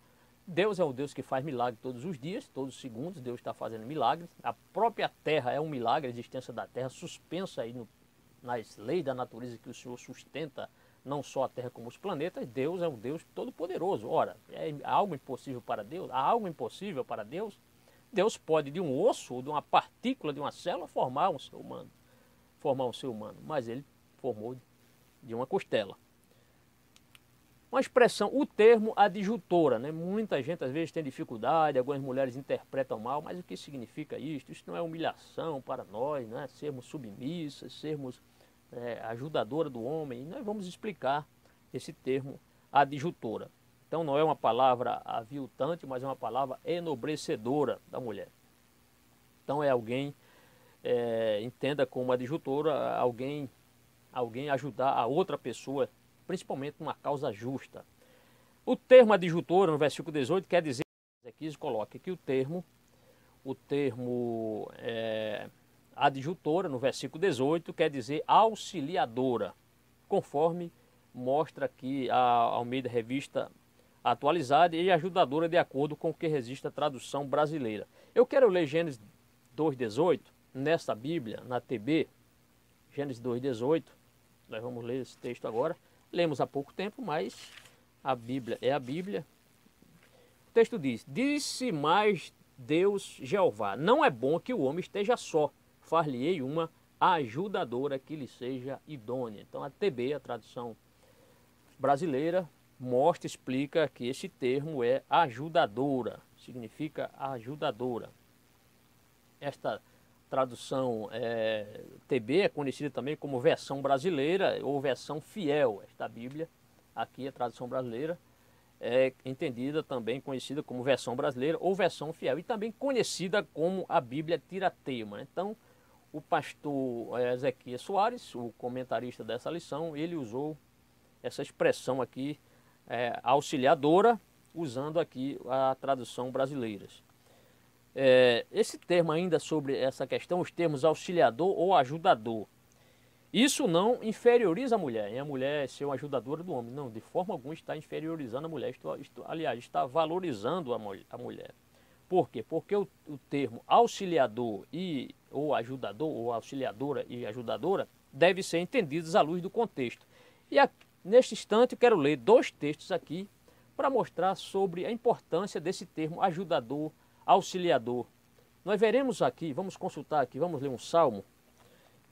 S2: Deus é o Deus que faz milagre todos os dias, todos os segundos, Deus está fazendo milagres. A própria terra é um milagre, a existência da terra suspensa aí nas leis da natureza que o Senhor sustenta, não só a terra como os planetas. Deus é um Deus todo-poderoso. Ora, há algo impossível para Deus? Há algo impossível para Deus? Deus pode de um osso ou de uma partícula de uma célula formar um ser humano, mas ele formou de uma costela. Uma expressão, o termo adjutora, né? Muita gente às vezes tem dificuldade, algumas mulheres interpretam mal, mas o que significa isto? Isso não é humilhação para nós, né? Sermos submissas, sermos ajudadora do homem. E nós vamos explicar esse termo adjutora. Então não é uma palavra aviltante, mas é uma palavra enobrecedora da mulher. Então é alguém, entenda como adjutora, alguém ajudar a outra pessoa, principalmente numa causa justa. O termo adjutora, no versículo 18, quer dizer, aqui coloca aqui o termo adjutora, no versículo 18, quer dizer auxiliadora, conforme mostra aqui a Almeida Revista Atualizada, e ajudadora de acordo com o que resiste a tradução brasileira. Eu quero ler Gênesis 2,18 nesta Bíblia, na TB, Gênesis 2,18, nós vamos ler esse texto agora. Lemos há pouco tempo, mas a Bíblia é a Bíblia. O texto diz, disse mais Deus Jeová, não é bom que o homem esteja só, far-lhe-ei uma ajudadora que lhe seja idônea. Então a TB, a tradução brasileira, explica que esse termo é ajudadora, significa ajudadora. Esta tradução TB é conhecida também como versão brasileira ou versão fiel. Esta Bíblia, aqui a tradução brasileira, é entendida também, conhecida como versão brasileira ou versão fiel, e também conhecida como a Bíblia Tirateima. Então, o pastor Ezequias Soares, o comentarista dessa lição, ele usou essa expressão aqui, auxiliadora, usando aqui a tradução brasileira. Esse termo ainda sobre essa questão, os termos auxiliador ou ajudador. Isso não inferioriza a mulher, a mulher ser uma ajudadora do homem. Não, de forma alguma está inferiorizando a mulher, aliás, está valorizando a mulher. Por quê? Porque o termo auxiliador ou ajudador, ou auxiliadora e ajudadora, deve ser entendidos à luz do contexto. E neste instante eu quero ler 2 textos aqui para mostrar sobre a importância desse termo ajudador, auxiliador. Nós veremos aqui, vamos consultar aqui, vamos ler um salmo.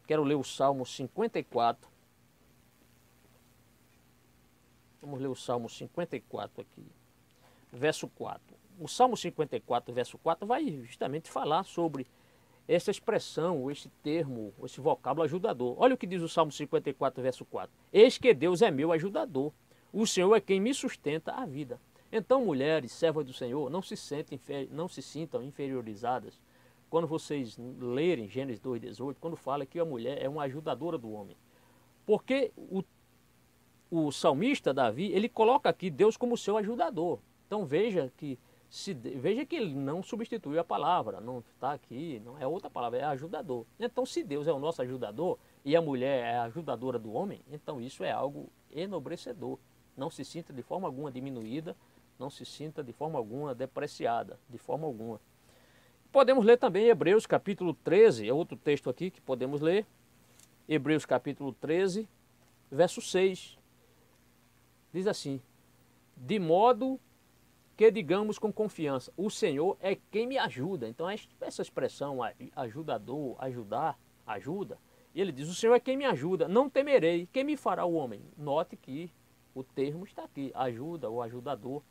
S2: Quero ler o Salmo 54. Vamos ler o Salmo 54 aqui, verso 4. O Salmo 54, verso 4, vai justamente falar sobre essa expressão, esse termo, esse vocábulo ajudador. Olha o que diz o Salmo 54, verso 4. Eis que Deus é meu ajudador, o Senhor é quem me sustenta a vida. Então, mulheres, servas do Senhor, não se sintam inferiorizadas. Quando vocês lerem Gênesis 2,18, quando fala que a mulher é uma ajudadora do homem. Porque o salmista Davi, ele coloca aqui Deus como seu ajudador. Então veja que ele não substituiu a palavra, não está aqui, não é outra palavra, é ajudador. Então se Deus é o nosso ajudador e a mulher é a ajudadora do homem, então isso é algo enobrecedor. Não se sinta de forma alguma diminuída, não se sinta de forma alguma depreciada, de forma alguma. Podemos ler também Hebreus capítulo 13, é outro texto aqui que podemos ler. Hebreus capítulo 13, verso 6. Diz assim: de modo que digamos com confiança, o Senhor é quem me ajuda. Então essa expressão ajudador, ajudar, ajuda. E ele diz, o Senhor é quem me ajuda, não temerei, quem me fará o homem? Note que o termo está aqui, ajuda ou ajudador.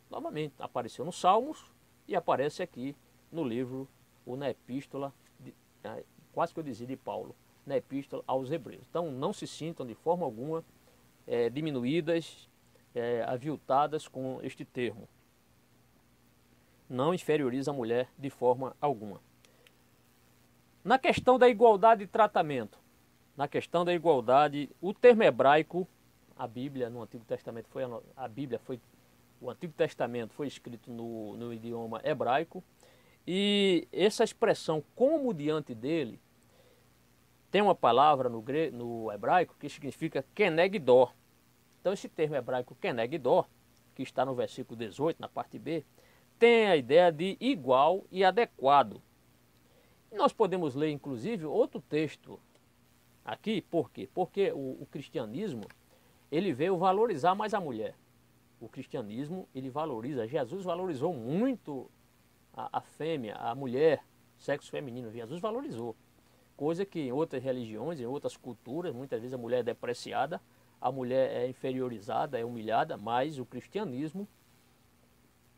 S2: Novamente, apareceu nos Salmos e aparece aqui no livro, ou na epístola, quase que eu dizia de Paulo, na epístola aos Hebreus. Então não se sintam de forma alguma diminuídas, aviltadas com este termo. Não inferioriza a mulher de forma alguma. Na questão da igualdade de tratamento, o termo hebraico, a Bíblia no Antigo Testamento o Antigo Testamento foi escrito no idioma hebraico. E essa expressão, como diante dele, tem uma palavra no hebraico que significa kenegdor. Então esse termo hebraico kenegdor, que está no versículo 18, na parte B, tem a ideia de igual e adequado. E nós podemos ler inclusive outro texto aqui, por quê? Porque o cristianismo, ele veio valorizar mais a mulher. O cristianismo, ele valoriza, Jesus valorizou muito a fêmea, a mulher, sexo feminino, Jesus valorizou. Coisa que em outras religiões, em outras culturas, muitas vezes a mulher é depreciada, a mulher é inferiorizada, é humilhada, mas o cristianismo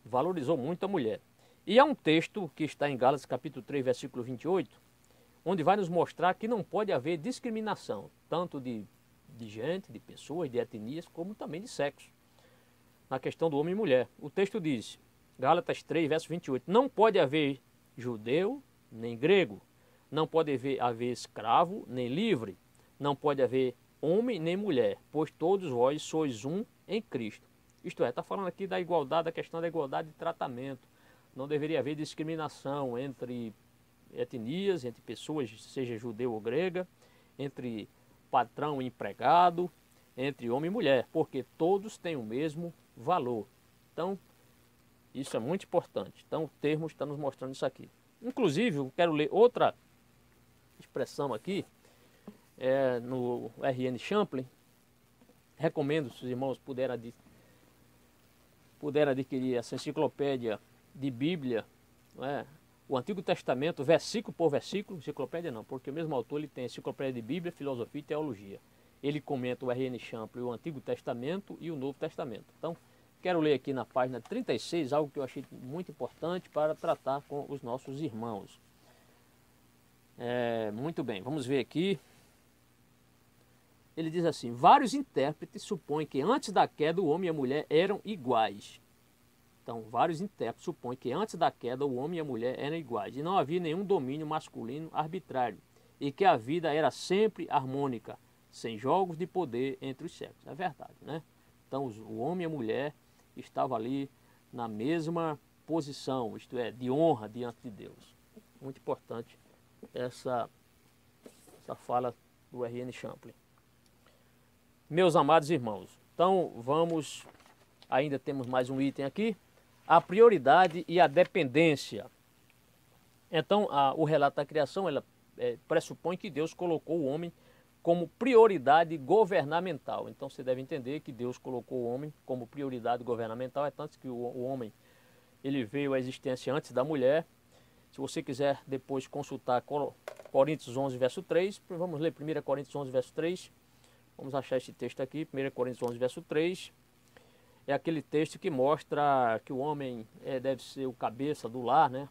S2: valorizou muito a mulher. E há um texto que está em Gálatas capítulo 3, versículo 28, onde vai nos mostrar que não pode haver discriminação, tanto de gente, de pessoas, de etnias, como também de sexo, na questão do homem e mulher. O texto diz, Gálatas 3, verso 28, não pode haver judeu nem grego, não pode haver escravo nem livre, não pode haver homem nem mulher, pois todos vós sois um em Cristo. Isto é, está falando aqui da igualdade, da questão da igualdade de tratamento. Não deveria haver discriminação entre etnias, entre pessoas, seja judeu ou grega, entre patrão e empregado, entre homem e mulher, porque todos têm o mesmo valor. Então, isso é muito importante. Então, o termo está nos mostrando isso aqui. Inclusive, eu quero ler outra expressão aqui, no R.N. Champlin. Recomendo, se os irmãos puderem adquirir essa enciclopédia de Bíblia, não é? O Antigo Testamento, versículo por versículo, enciclopédia não, porque o mesmo autor ele tem enciclopédia de Bíblia, filosofia e teologia. Ele comenta o R.N. Champlin, o Antigo Testamento e o Novo Testamento. Então, quero ler aqui na página 36, algo que eu achei muito importante para tratar com os nossos irmãos. Muito bem, vamos ver aqui. Ele diz assim, vários intérpretes supõem que antes da queda o homem e a mulher eram iguais. Então, vários intérpretes supõem que antes da queda o homem e a mulher eram iguais. E não havia nenhum domínio masculino arbitrário. E que a vida era sempre harmônica, sem jogos de poder entre os sexos. É verdade, né? Então o homem e a mulher estavam ali na mesma posição, isto é, de honra diante de Deus. Muito importante essa fala do R.N. Champlin. Meus amados irmãos, então vamos, ainda temos mais um item aqui, a prioridade e a dependência. Então o relato da criação, ela pressupõe que Deus colocou o homem como prioridade governamental. Então você deve entender que Deus colocou o homem como prioridade governamental, é tanto que o homem ele veio à existência antes da mulher. Se você quiser depois consultar Coríntios 11, verso 3, vamos ler 1 Coríntios 11, verso 3. Vamos achar esse texto aqui, 1 Coríntios 11, verso 3. É aquele texto que mostra que o homem deve ser o cabeça do lar, né?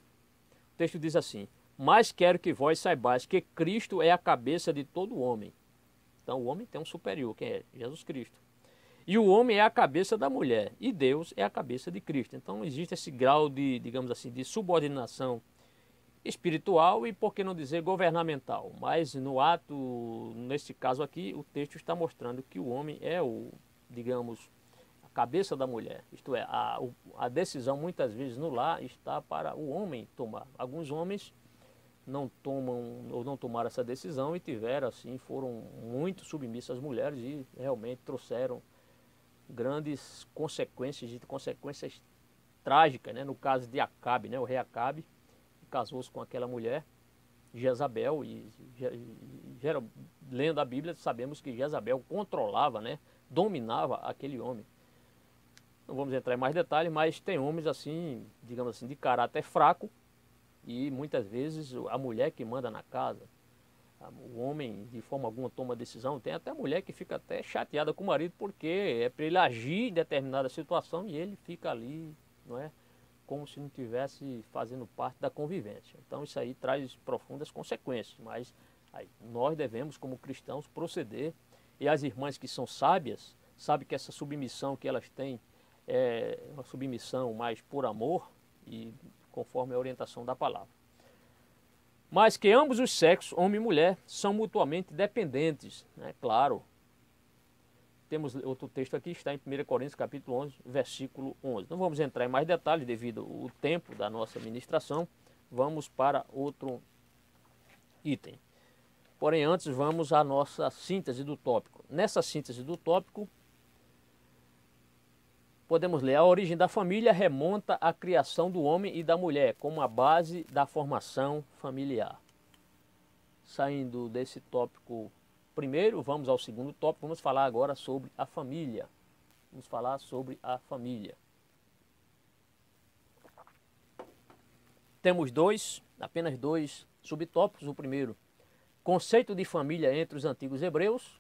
S2: O texto diz assim: mas quero que vós saibais que Cristo é a cabeça de todo homem. Então o homem tem um superior, quem é? Jesus Cristo. E o homem é a cabeça da mulher, e Deus é a cabeça de Cristo. Então existe esse grau de, digamos assim, de subordinação espiritual e, por que não dizer, governamental. Mas no ato, nesse caso aqui, o texto está mostrando que o homem é digamos, a cabeça da mulher. Isto é, a decisão muitas vezes no lar está para o homem tomar. Alguns homens não tomam ou não tomaram essa decisão e tiveram assim, foram muito submissos às mulheres e realmente trouxeram grandes consequências trágicas, né? No caso de Acabe, né? O rei Acabe casou-se com aquela mulher, Jezabel, e lendo a Bíblia sabemos que Jezabel controlava, né? Dominava aquele homem. Não vamos entrar em mais detalhes, mas tem homens assim, digamos assim, de caráter fraco, e muitas vezes a mulher que manda na casa. O homem de forma alguma toma decisão. Tem até mulher que fica até chateada com o marido porque é para ele agir em determinada situação e ele fica ali, não é, como se não estivesse fazendo parte da convivência. Então isso aí traz profundas consequências, mas aí, nós devemos como cristãos proceder, e as irmãs que são sábias sabem que essa submissão que elas têm é uma submissão mais por amor e conforme a orientação da palavra. Mas que ambos os sexos, homem e mulher, são mutuamente dependentes, né? Claro. Temos outro texto aqui, está em 1 Coríntios capítulo 11, versículo 11. Não vamos entrar em mais detalhes devido ao tempo da nossa ministração. Vamos para outro item. Porém, antes vamos à nossa síntese do tópico. Nessa síntese do tópico, podemos ler: a origem da família remonta à criação do homem e da mulher como a base da formação familiar. Saindo desse tópico primeiro, vamos ao segundo tópico. Vamos falar agora sobre a família. Vamos falar sobre a família. Temos apenas dois subtópicos. O primeiro, conceito de família entre os antigos hebreus.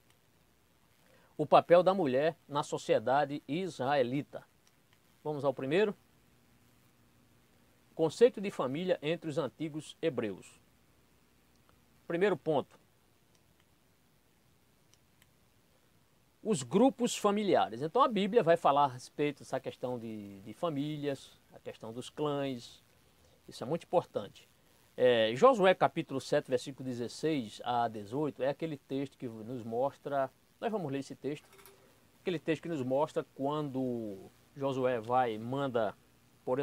S2: O papel da mulher na sociedade israelita. Vamos ao primeiro. Conceito de família entre os antigos hebreus. Primeiro ponto. Os grupos familiares. Então a Bíblia vai falar a respeito dessa questão de famílias, a questão dos clãs. Isso é muito importante. Josué capítulo 7, versículo 16 a 18, é aquele texto que nos mostra, nós vamos ler esse texto, aquele texto que nos mostra quando Josué manda, por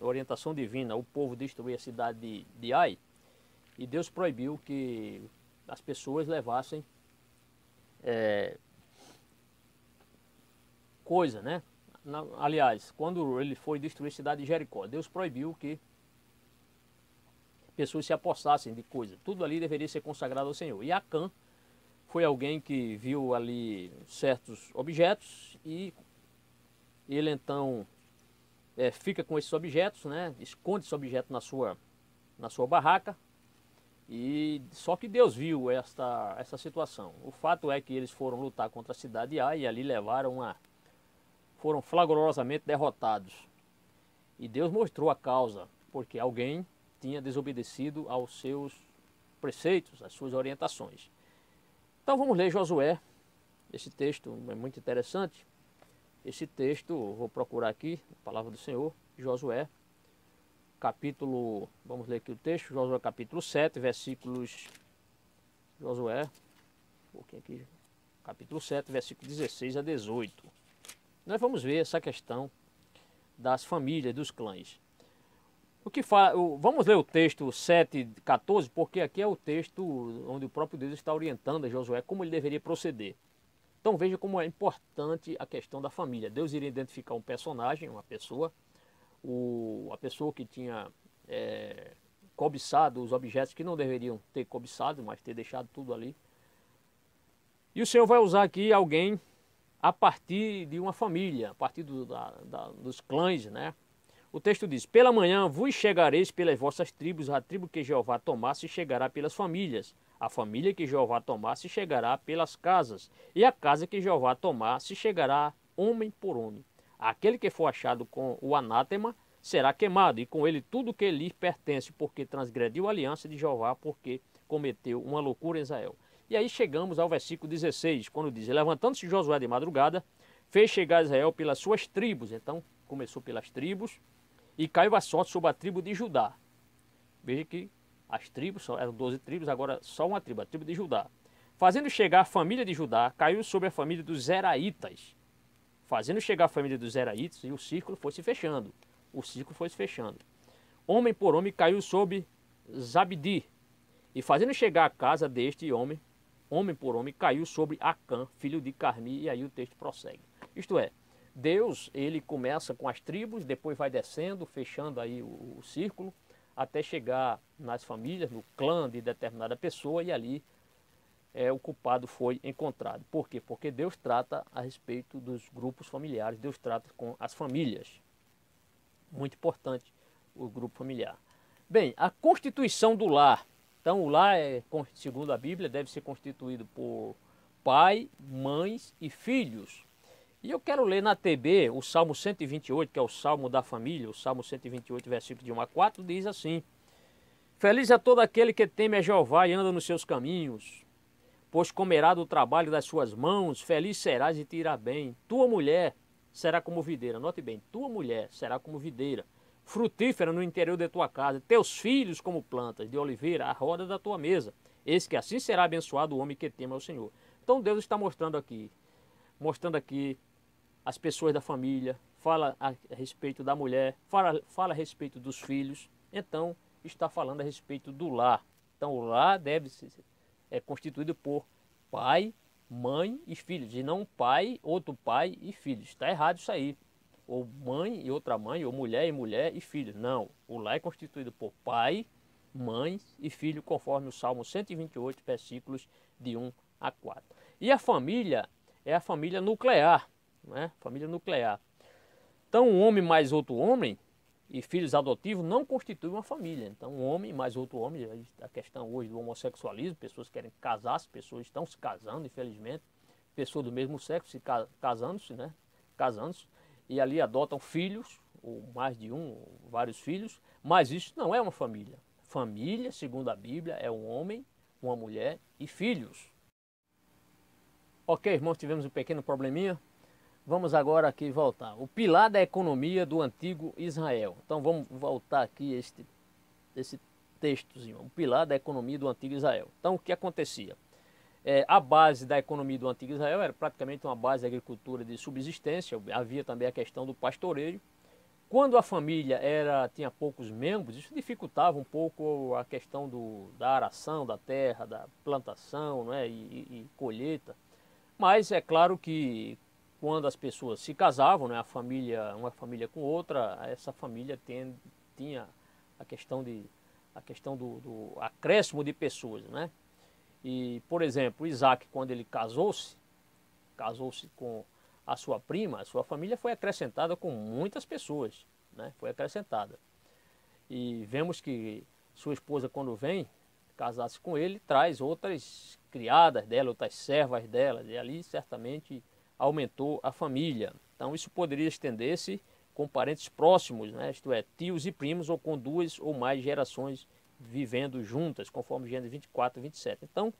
S2: orientação divina, o povo destruir a cidade de Ai, e Deus proibiu que as pessoas levassem coisa, né? Aliás, quando ele foi destruir a cidade de Jericó, Deus proibiu que pessoas se apossassem de coisa. Tudo ali deveria ser consagrado ao Senhor. E Acã foi alguém que viu ali certos objetos e ele então fica com esses objetos, né? Esconde esse objeto na sua barraca. E só que Deus viu essa situação. O fato é que eles foram lutar contra a cidade de Ai e ali foram flagrosamente derrotados. E Deus mostrou a causa, porque alguém tinha desobedecido aos seus preceitos, às suas orientações. Então vamos ler Josué. Esse texto é muito interessante. Esse texto, vou procurar aqui, a palavra do Senhor, Josué, vamos ler aqui o texto, Josué capítulo 7, versículos, capítulo 7, versículo 16 a 18. nós vamos ver essa questão das famílias, dos clãs. O que fala, vamos ler o texto 7:14, porque aqui é o texto onde o próprio Deus está orientando a Josué como ele deveria proceder. Então veja como é importante a questão da família. Deus iria identificar um personagem, uma pessoa, a pessoa que tinha cobiçado os objetos que não deveriam ter cobiçado, mas ter deixado tudo ali. E o Senhor vai usar aqui alguém a partir de uma família, a partir dos clãs, né? O texto diz: pela manhã vos chegareis pelas vossas tribos, a tribo que Jeová tomar se chegará pelas famílias, a família que Jeová tomar se chegará pelas casas, e a casa que Jeová tomar se chegará homem por homem. Aquele que for achado com o anátema será queimado, e com ele tudo que lhe pertence, porque transgrediu a aliança de Jeová, porque cometeu uma loucura em Israel. E aí chegamos ao versículo 16, quando diz: levantando-se Josué de madrugada, fez chegar Israel pelas suas tribos. Então começou pelas tribos, e caiu a sorte sobre a tribo de Judá. Veja que as tribos, eram 12 tribos, agora só uma tribo, a tribo de Judá. Fazendo chegar a família de Judá, caiu sobre a família dos Zeraitas. Fazendo chegar a família dos Zeraitas, e o círculo foi se fechando. O círculo foi se fechando. Homem por homem caiu sobre Zabdi. E fazendo chegar a casa deste homem, homem por homem, caiu sobre Acã, filho de Carmi. E aí o texto prossegue. Isto é, Deus, ele começa com as tribos, depois vai descendo, fechando aí o círculo, até chegar nas famílias, no clã de determinada pessoa, e ali o culpado foi encontrado. Por quê? Porque Deus trata a respeito dos grupos familiares, Deus trata com as famílias. Muito importante o grupo familiar. Bem, a constituição do lar. Então o lar, segundo a Bíblia, deve ser constituído por pai, mães e filhos. E eu quero ler na TB o Salmo 128, que é o Salmo da família, o Salmo 128, versículo de 1 a 4, diz assim: feliz é todo aquele que teme a Jeová e anda nos seus caminhos, pois comerá do trabalho das suas mãos, feliz serás e te irá bem. Tua mulher será como videira, note bem, tua mulher será como videira, frutífera no interior de tua casa, teus filhos como plantas de oliveira à roda da tua mesa. Eis que assim será abençoado o homem que teme ao Senhor. Então Deus está mostrando aqui as pessoas da família, fala a respeito da mulher, fala a respeito dos filhos, então está falando a respeito do lar. Então o lar deve ser constituído por pai, mãe e filhos, e não pai, outro pai e filhos. Está errado isso aí. Ou mãe e outra mãe, ou mulher e filhos. Não, o lar é constituído por pai, mãe e filho, conforme o Salmo 128, versículos de 1 a 4. E a família é a família nuclear, né? Família nuclear. Então um homem mais outro homem e filhos adotivos não constituem uma família. Então um homem mais outro homem, a questão hoje do homossexualismo, pessoas querem casar-se, pessoas estão se casando, infelizmente, pessoas do mesmo sexo se casando-se, né? Casando-se, e ali adotam filhos, ou mais de um, ou vários filhos, mas isso não é uma família. Família, segundo a Bíblia, é um homem, uma mulher e filhos. Ok, irmãos, tivemos um pequeno probleminha. Vamos agora aqui voltar. O pilar da economia do antigo Israel. Então vamos voltar aqui esse textozinho. O pilar da economia do antigo Israel. Então o que acontecia? A base da economia do antigo Israel era praticamente uma base de agricultura de subsistência. Havia também a questão do pastoreio. Quando a família tinha poucos membros, isso dificultava um pouco a questão da aração da terra, da plantação, né, e colheita. Mas é claro que quando as pessoas se casavam, né, uma família com outra, essa família tinha a questão do acréscimo de pessoas, né? E, por exemplo, Isaac, quando ele casou-se com a sua prima, a sua família foi acrescentada com muitas pessoas, né? Foi acrescentada. E vemos que sua esposa, quando vem casar-se com ele, traz outras criadas dela, outras servas dela, e ali certamente aumentou a família. Então isso poderia estender-se com parentes próximos, né? Isto é, tios e primos, ou com duas ou mais gerações vivendo juntas, conforme Gênesis 24 e 27. Então,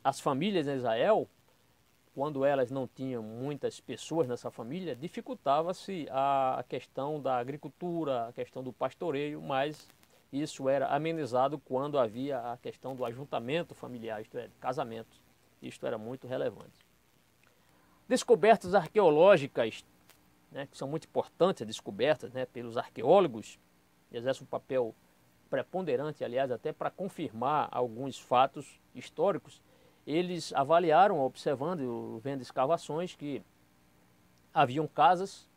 S2: as famílias em Israel, quando elas não tinham muitas pessoas nessa família, dificultava-se a questão da agricultura, a questão do pastoreio, mas isso era amenizado quando havia a questão do ajuntamento familiar, isto é, casamento. Isto era muito relevante. Descobertas arqueológicas, né, que são muito importantes, descobertas, né, pelos arqueólogos, exercem um papel preponderante, aliás, até para confirmar alguns fatos históricos. Eles avaliaram, observando, vendo escavações, que haviam casas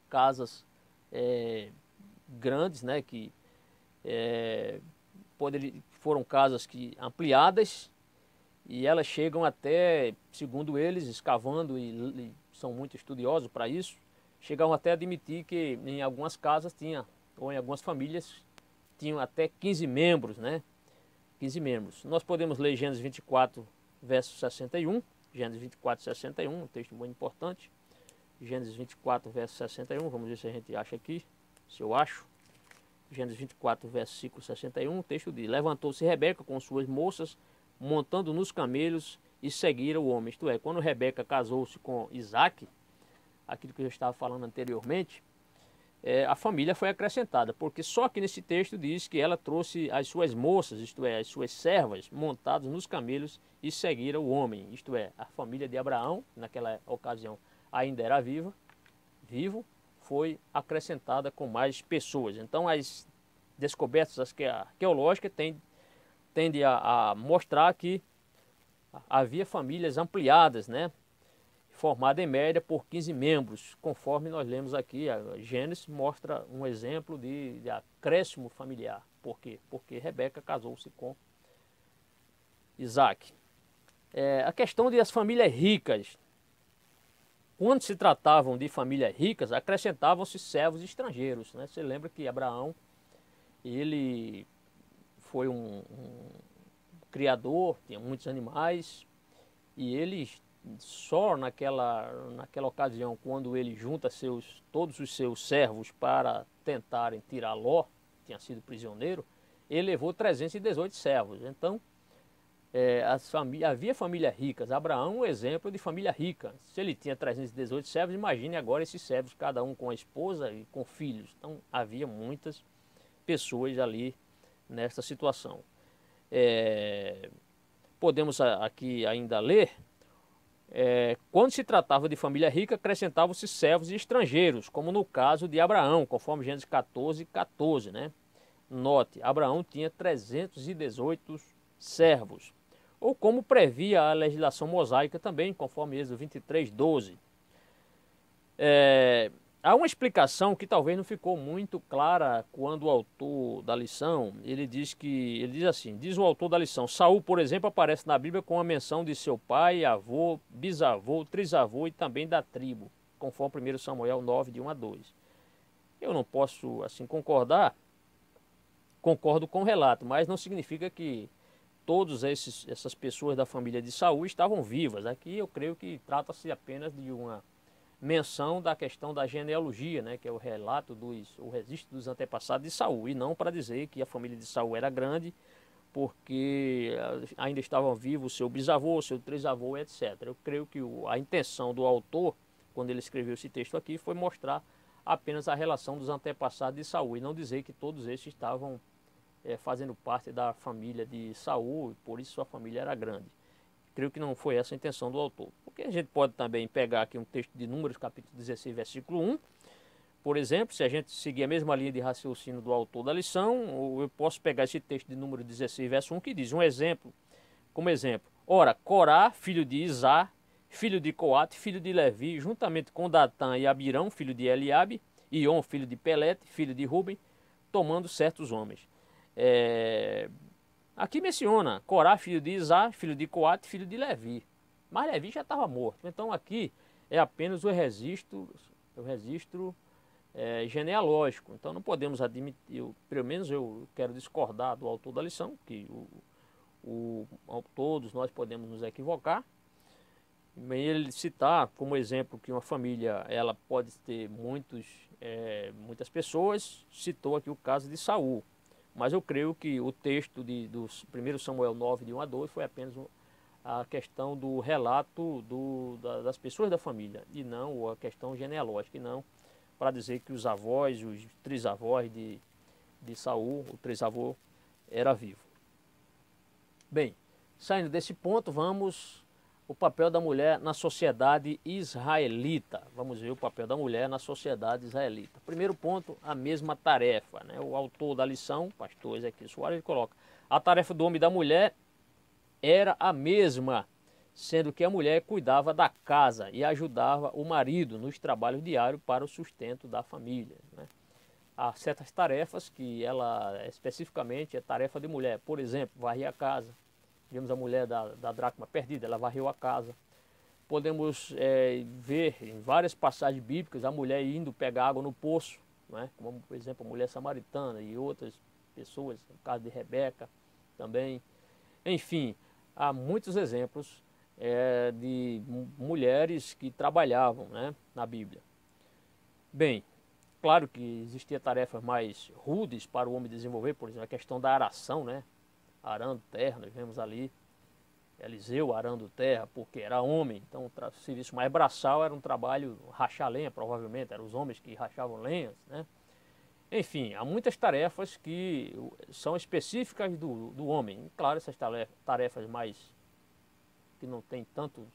S2: grandes, né, que foram casas que ampliadas, e elas chegam até, segundo eles, escavando, e são muito estudiosos para isso, chegaram até a admitir que em algumas casas tinha, ou em algumas famílias, tinham até 15 membros, né? 15 membros. Nós podemos ler Gênesis 24, verso 61, Gênesis 24, 61, um texto muito importante. Gênesis 24, verso 61, vamos ver se a gente acha aqui, se eu acho. Gênesis 24, versículo 61, o texto diz: levantou-se Rebeca com suas moças, montando nos camelos, e seguiram o homem. Isto é, quando Rebeca casou-se com Isaac, aquilo que eu estava falando anteriormente, a família foi acrescentada, porque só que nesse texto diz que ela trouxe as suas moças, isto é, as suas servas, montadas nos camelos, e seguiram o homem. Isto é, a família de Abraão, naquela ocasião ainda era vivo, foi acrescentada com mais pessoas. Então as descobertas arqueológicas tendem a mostrar que havia famílias ampliadas, né? Formada em média por 15 membros, conforme nós lemos aqui. A Gênesis mostra um exemplo de acréscimo familiar. Por quê? Porque Rebeca casou-se com Isaac. A questão das famílias ricas. Quando se tratavam de famílias ricas, acrescentavam-se servos estrangeiros, né? Você lembra que Abraão, ele foi um criador, tinha muitos animais, e ele só naquela ocasião, quando ele junta todos os seus servos para tentarem tirar Ló, que tinha sido prisioneiro, ele levou 318 servos. Então, havia famílias ricas. Abraão é um exemplo de família rica. Se ele tinha 318 servos, imagine agora esses servos, cada um com a esposa e com filhos. Então, havia muitas pessoas ali nesta situação. Podemos aqui ainda ler, quando se tratava de família rica, acrescentavam-se servos estrangeiros, como no caso de Abraão, conforme Gênesis 14, 14, né? Note, Abraão tinha 318 servos, ou como previa a legislação mosaica também, conforme Êxodo 23, 12. Há uma explicação que talvez não ficou muito clara quando o autor da lição, ele diz assim, diz o autor da lição: Saul, por exemplo, aparece na Bíblia com a menção de seu pai, avô, bisavô, trisavô e também da tribo, conforme 1 Samuel 9, de 1 a 2. Eu não posso assim concordar, concordo com o relato, mas não significa que todas essas pessoas da família de Saul estavam vivas. Aqui eu creio que trata-se apenas de uma menção da questão da genealogia, né, que é o relato o registro dos antepassados de Saul, e não para dizer que a família de Saul era grande, porque ainda estavam vivos o seu bisavô, o seu trisavô, etc. Eu creio que a intenção do autor, quando ele escreveu esse texto aqui, foi mostrar apenas a relação dos antepassados de Saul, e não dizer que todos esses estavam fazendo parte da família de Saul, e por isso sua família era grande. Creio que não foi essa a intenção do autor. Porque a gente pode também pegar aqui um texto de Números, capítulo 16, versículo 1. Por exemplo, se a gente seguir a mesma linha de raciocínio do autor da lição, eu posso pegar esse texto de Números 16, verso 1, que diz como exemplo. Ora, Corá, filho de Izá, filho de Coate, filho de Levi, juntamente com Datã e Abirão, filho de Eliabe, Ion, filho de Pelete, filho de Ruben, tomando certos homens. Aqui menciona Corá, filho de Izá, filho de Coate, filho de Levi. Mas Levi já estava morto. Então aqui é apenas o registro genealógico. Então não podemos admitir, pelo menos eu quero discordar do autor da lição, que todos nós podemos nos equivocar. Ele citar como exemplo que uma família ela pode ter muitas pessoas, citou aqui o caso de Saul. Mas eu creio que o texto do 1 Samuel 9, de 1 a 2, foi apenas a questão do relato das pessoas da família, e não a questão genealógica, e não para dizer que os avós, os trisavós de Saul, o trisavô, era vivo. Bem, saindo desse ponto, vamos o papel da mulher na sociedade israelita. Vamos ver o papel da mulher na sociedade israelita. Primeiro ponto, a mesma tarefa, né? O autor da lição, pastor Ezequiel Soares, ele coloca: a tarefa do homem e da mulher era a mesma, sendo que a mulher cuidava da casa e ajudava o marido nos trabalhos diários para o sustento da família, né? Há certas tarefas que ela especificamente é tarefa de mulher. Por exemplo, varrer a casa. Vimos a mulher da dracma perdida, ela varreu a casa. Podemos ver em várias passagens bíblicas a mulher indo pegar água no poço, né? Como por exemplo a mulher samaritana e outras pessoas, no caso de Rebeca também. Enfim, há muitos exemplos de mulheres que trabalhavam, né, na Bíblia. Bem, claro que existiam tarefas mais rudes para o homem desenvolver, por exemplo, a questão da aração, né? Arando terra, nós vemos ali Eliseu arando terra, porque era homem, então o serviço mais braçal era um trabalho rachar lenha, provavelmente, eram os homens que rachavam lenhas, né? Enfim, há muitas tarefas que são específicas do homem. E, claro, essas tarefas mais que não tem tanto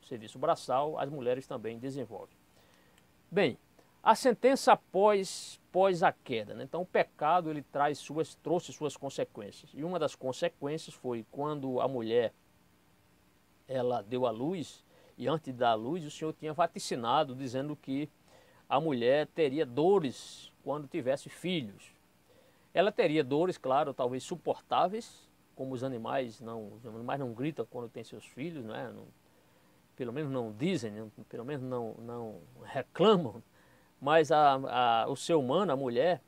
S2: serviço braçal, as mulheres também desenvolvem. Bem, a sentença após a queda, né? Então o pecado ele trouxe suas consequências. E uma das consequências foi quando a mulher ela deu à luz, e antes de dar à luz o Senhor tinha vaticinado dizendo que a mulher teria dores quando tivesse filhos. Ela teria dores, claro, talvez suportáveis, como os animais não gritam quando tem seus filhos, né? Não, pelo menos não dizem, pelo menos não reclamam. Mas o ser humano, a mulher,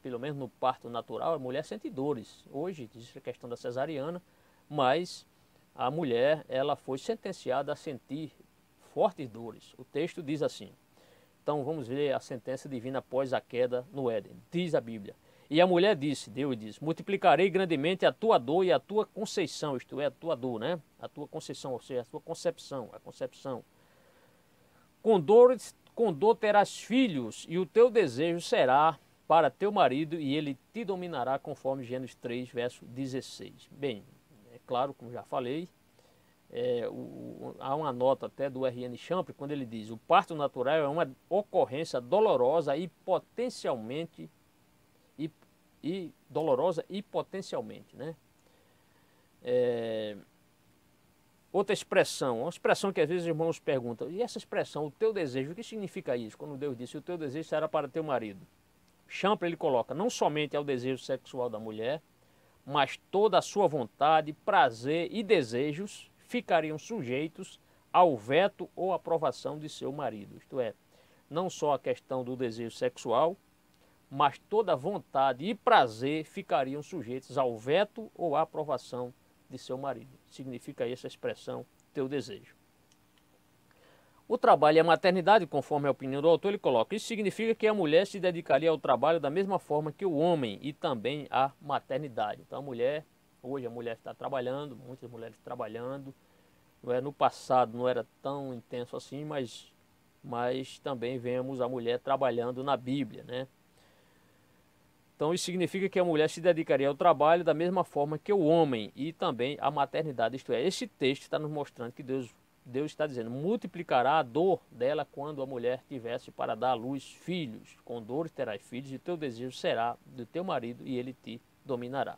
S2: pelo menos no parto natural, a mulher sente dores. Hoje existe a questão da cesariana, mas a mulher ela foi sentenciada a sentir fortes dores. O texto diz assim. Então vamos ver a sentença divina após a queda no Éden. Diz a Bíblia: e a mulher disse, Deus disse: multiplicarei grandemente a tua dor e a tua conceição, isto é, a tua dor, né? A tua conceição, ou seja, a tua concepção, a concepção. Com dor terás filhos, e o teu desejo será para teu marido, e ele te dominará, conforme Gênesis 3, verso 16. Bem, é claro, como já falei, há uma nota até do R.N. Champlin, quando ele diz: o parto natural é uma ocorrência dolorosa e potencialmente, né? Outra expressão, uma expressão que às vezes os irmãos perguntam: e essa expressão, o teu desejo, o que significa isso? Quando Deus disse: o teu desejo será para teu marido. Champlin ele coloca: não somente é o desejo sexual da mulher, mas toda a sua vontade, prazer e desejos ficariam sujeitos ao veto ou aprovação de seu marido. Isto é, não só a questão do desejo sexual, mas toda a vontade e prazer ficariam sujeitos ao veto ou à aprovação de seu marido. Significa essa expressão, teu desejo. O trabalho e a maternidade, conforme a opinião do autor, ele coloca: isso significa que a mulher se dedicaria ao trabalho da mesma forma que o homem e também à maternidade. Então hoje a mulher está trabalhando, muitas mulheres trabalhando. No passado não era tão intenso assim, mas também vemos a mulher trabalhando na Bíblia, né? Então isso significa que a mulher se dedicaria ao trabalho da mesma forma que o homem e também à maternidade. Isto é, esse texto está nos mostrando que Deus está dizendo: multiplicará a dor dela quando a mulher tivesse para dar à luz filhos. Com dores terás filhos, e o teu desejo será do teu marido, e ele te dominará.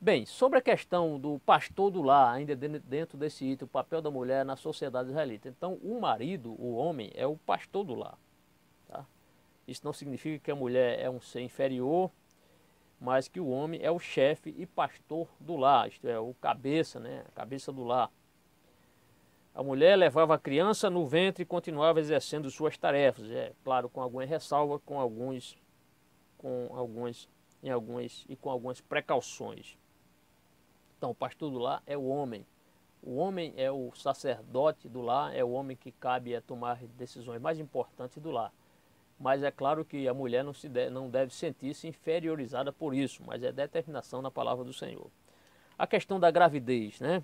S2: Bem, sobre a questão do pastor do lar, ainda dentro desse item, o papel da mulher na sociedade israelita. Então, o marido, o homem, é o pastor do lar. Tá? Isso não significa que a mulher é um ser inferior, mas que o homem é o chefe e pastor do lar, isto é, o cabeça, né? A cabeça do lar. A mulher levava a criança no ventre e continuava exercendo suas tarefas, claro, com algumas ressalvas, com algumas precauções. Então, o pastor do lar é o homem. O homem é o sacerdote do lar, é o homem que cabe a tomar decisões mais importantes do lar. Mas é claro que a mulher não deve sentir-se inferiorizada por isso, mas é determinação na palavra do Senhor. A questão da gravidez, né?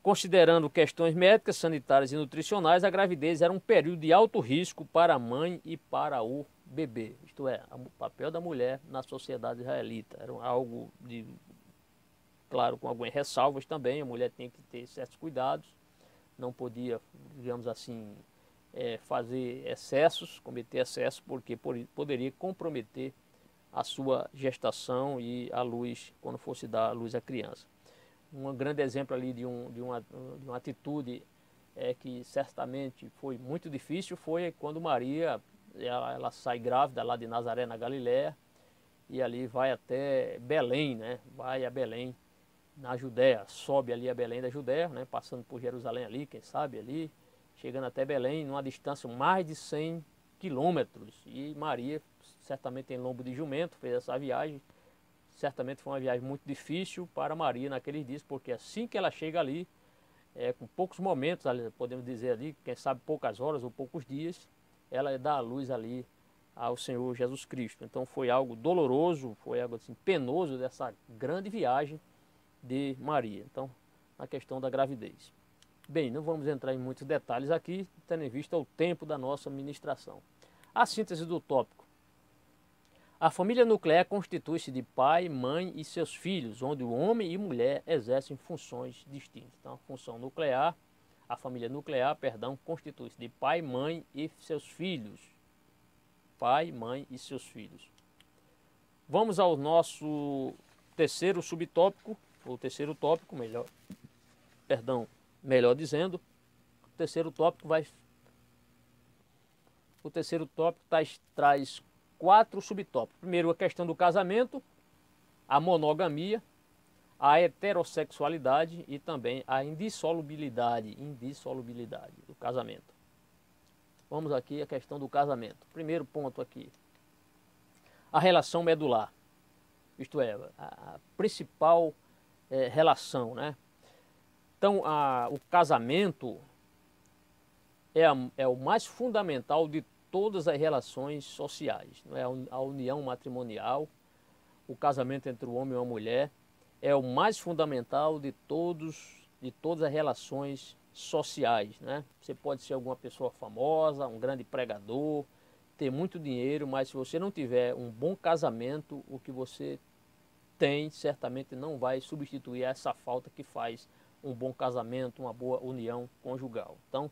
S2: Considerando questões médicas, sanitárias e nutricionais, a gravidez era um período de alto risco para a mãe e para o bebê. Isto é, o papel da mulher na sociedade israelita. Era algo claro, com algumas ressalvas também, a mulher tem que ter certos cuidados, não podia, digamos assim, fazer excessos, cometer excessos, porque poderia comprometer a sua gestação e a luz, quando fosse dar a luz à criança. Um grande exemplo ali de uma atitude que certamente foi muito difícil foi quando Maria ela sai grávida lá de Nazaré, na Galiléia, e ali vai até Belém, né? Vai a Belém, na Judéia, sobe ali a Belém da Judéia, né? Passando por Jerusalém ali, quem sabe ali, chegando até Belém, numa distância mais de 100 quilômetros. E Maria, certamente em lombo de jumento, fez essa viagem. Certamente foi uma viagem muito difícil para Maria naqueles dias, porque assim que ela chega ali, com poucos momentos, podemos dizer ali, quem sabe poucas horas ou poucos dias, ela dá a luz ali ao Senhor Jesus Cristo. Então foi algo doloroso, foi algo assim penoso dessa grande viagem de Maria. Então, na questão da gravidez. Bem, não vamos entrar em muitos detalhes aqui, tendo em vista o tempo da nossa ministração. A síntese do tópico. A família nuclear constitui-se de pai, mãe e seus filhos, onde o homem e mulher exercem funções distintas. Então, a função nuclear, a família nuclear, perdão, constitui-se de pai, mãe e seus filhos. Pai, mãe e seus filhos. Vamos ao nosso terceiro subtópico, ou terceiro tópico, melhor dizendo. O terceiro tópico traz 4 subtópicos. Primeiro, a questão do casamento, a monogamia, a heterossexualidade e também a indissolubilidade do casamento. Vamos aqui à questão do casamento. Primeiro ponto aqui, a relação medular, isto é, a principal relação, né? Então, o casamento é o mais fundamental de todas as relações sociais. Não é? A união matrimonial, o casamento entre o homem e a mulher, é o mais fundamental de todas as relações sociais. Né? Você pode ser alguma pessoa famosa, um grande pregador, ter muito dinheiro, mas se você não tiver um bom casamento, o que você tem certamente não vai substituir essa falta que faz um bom casamento, uma boa união conjugal. Então,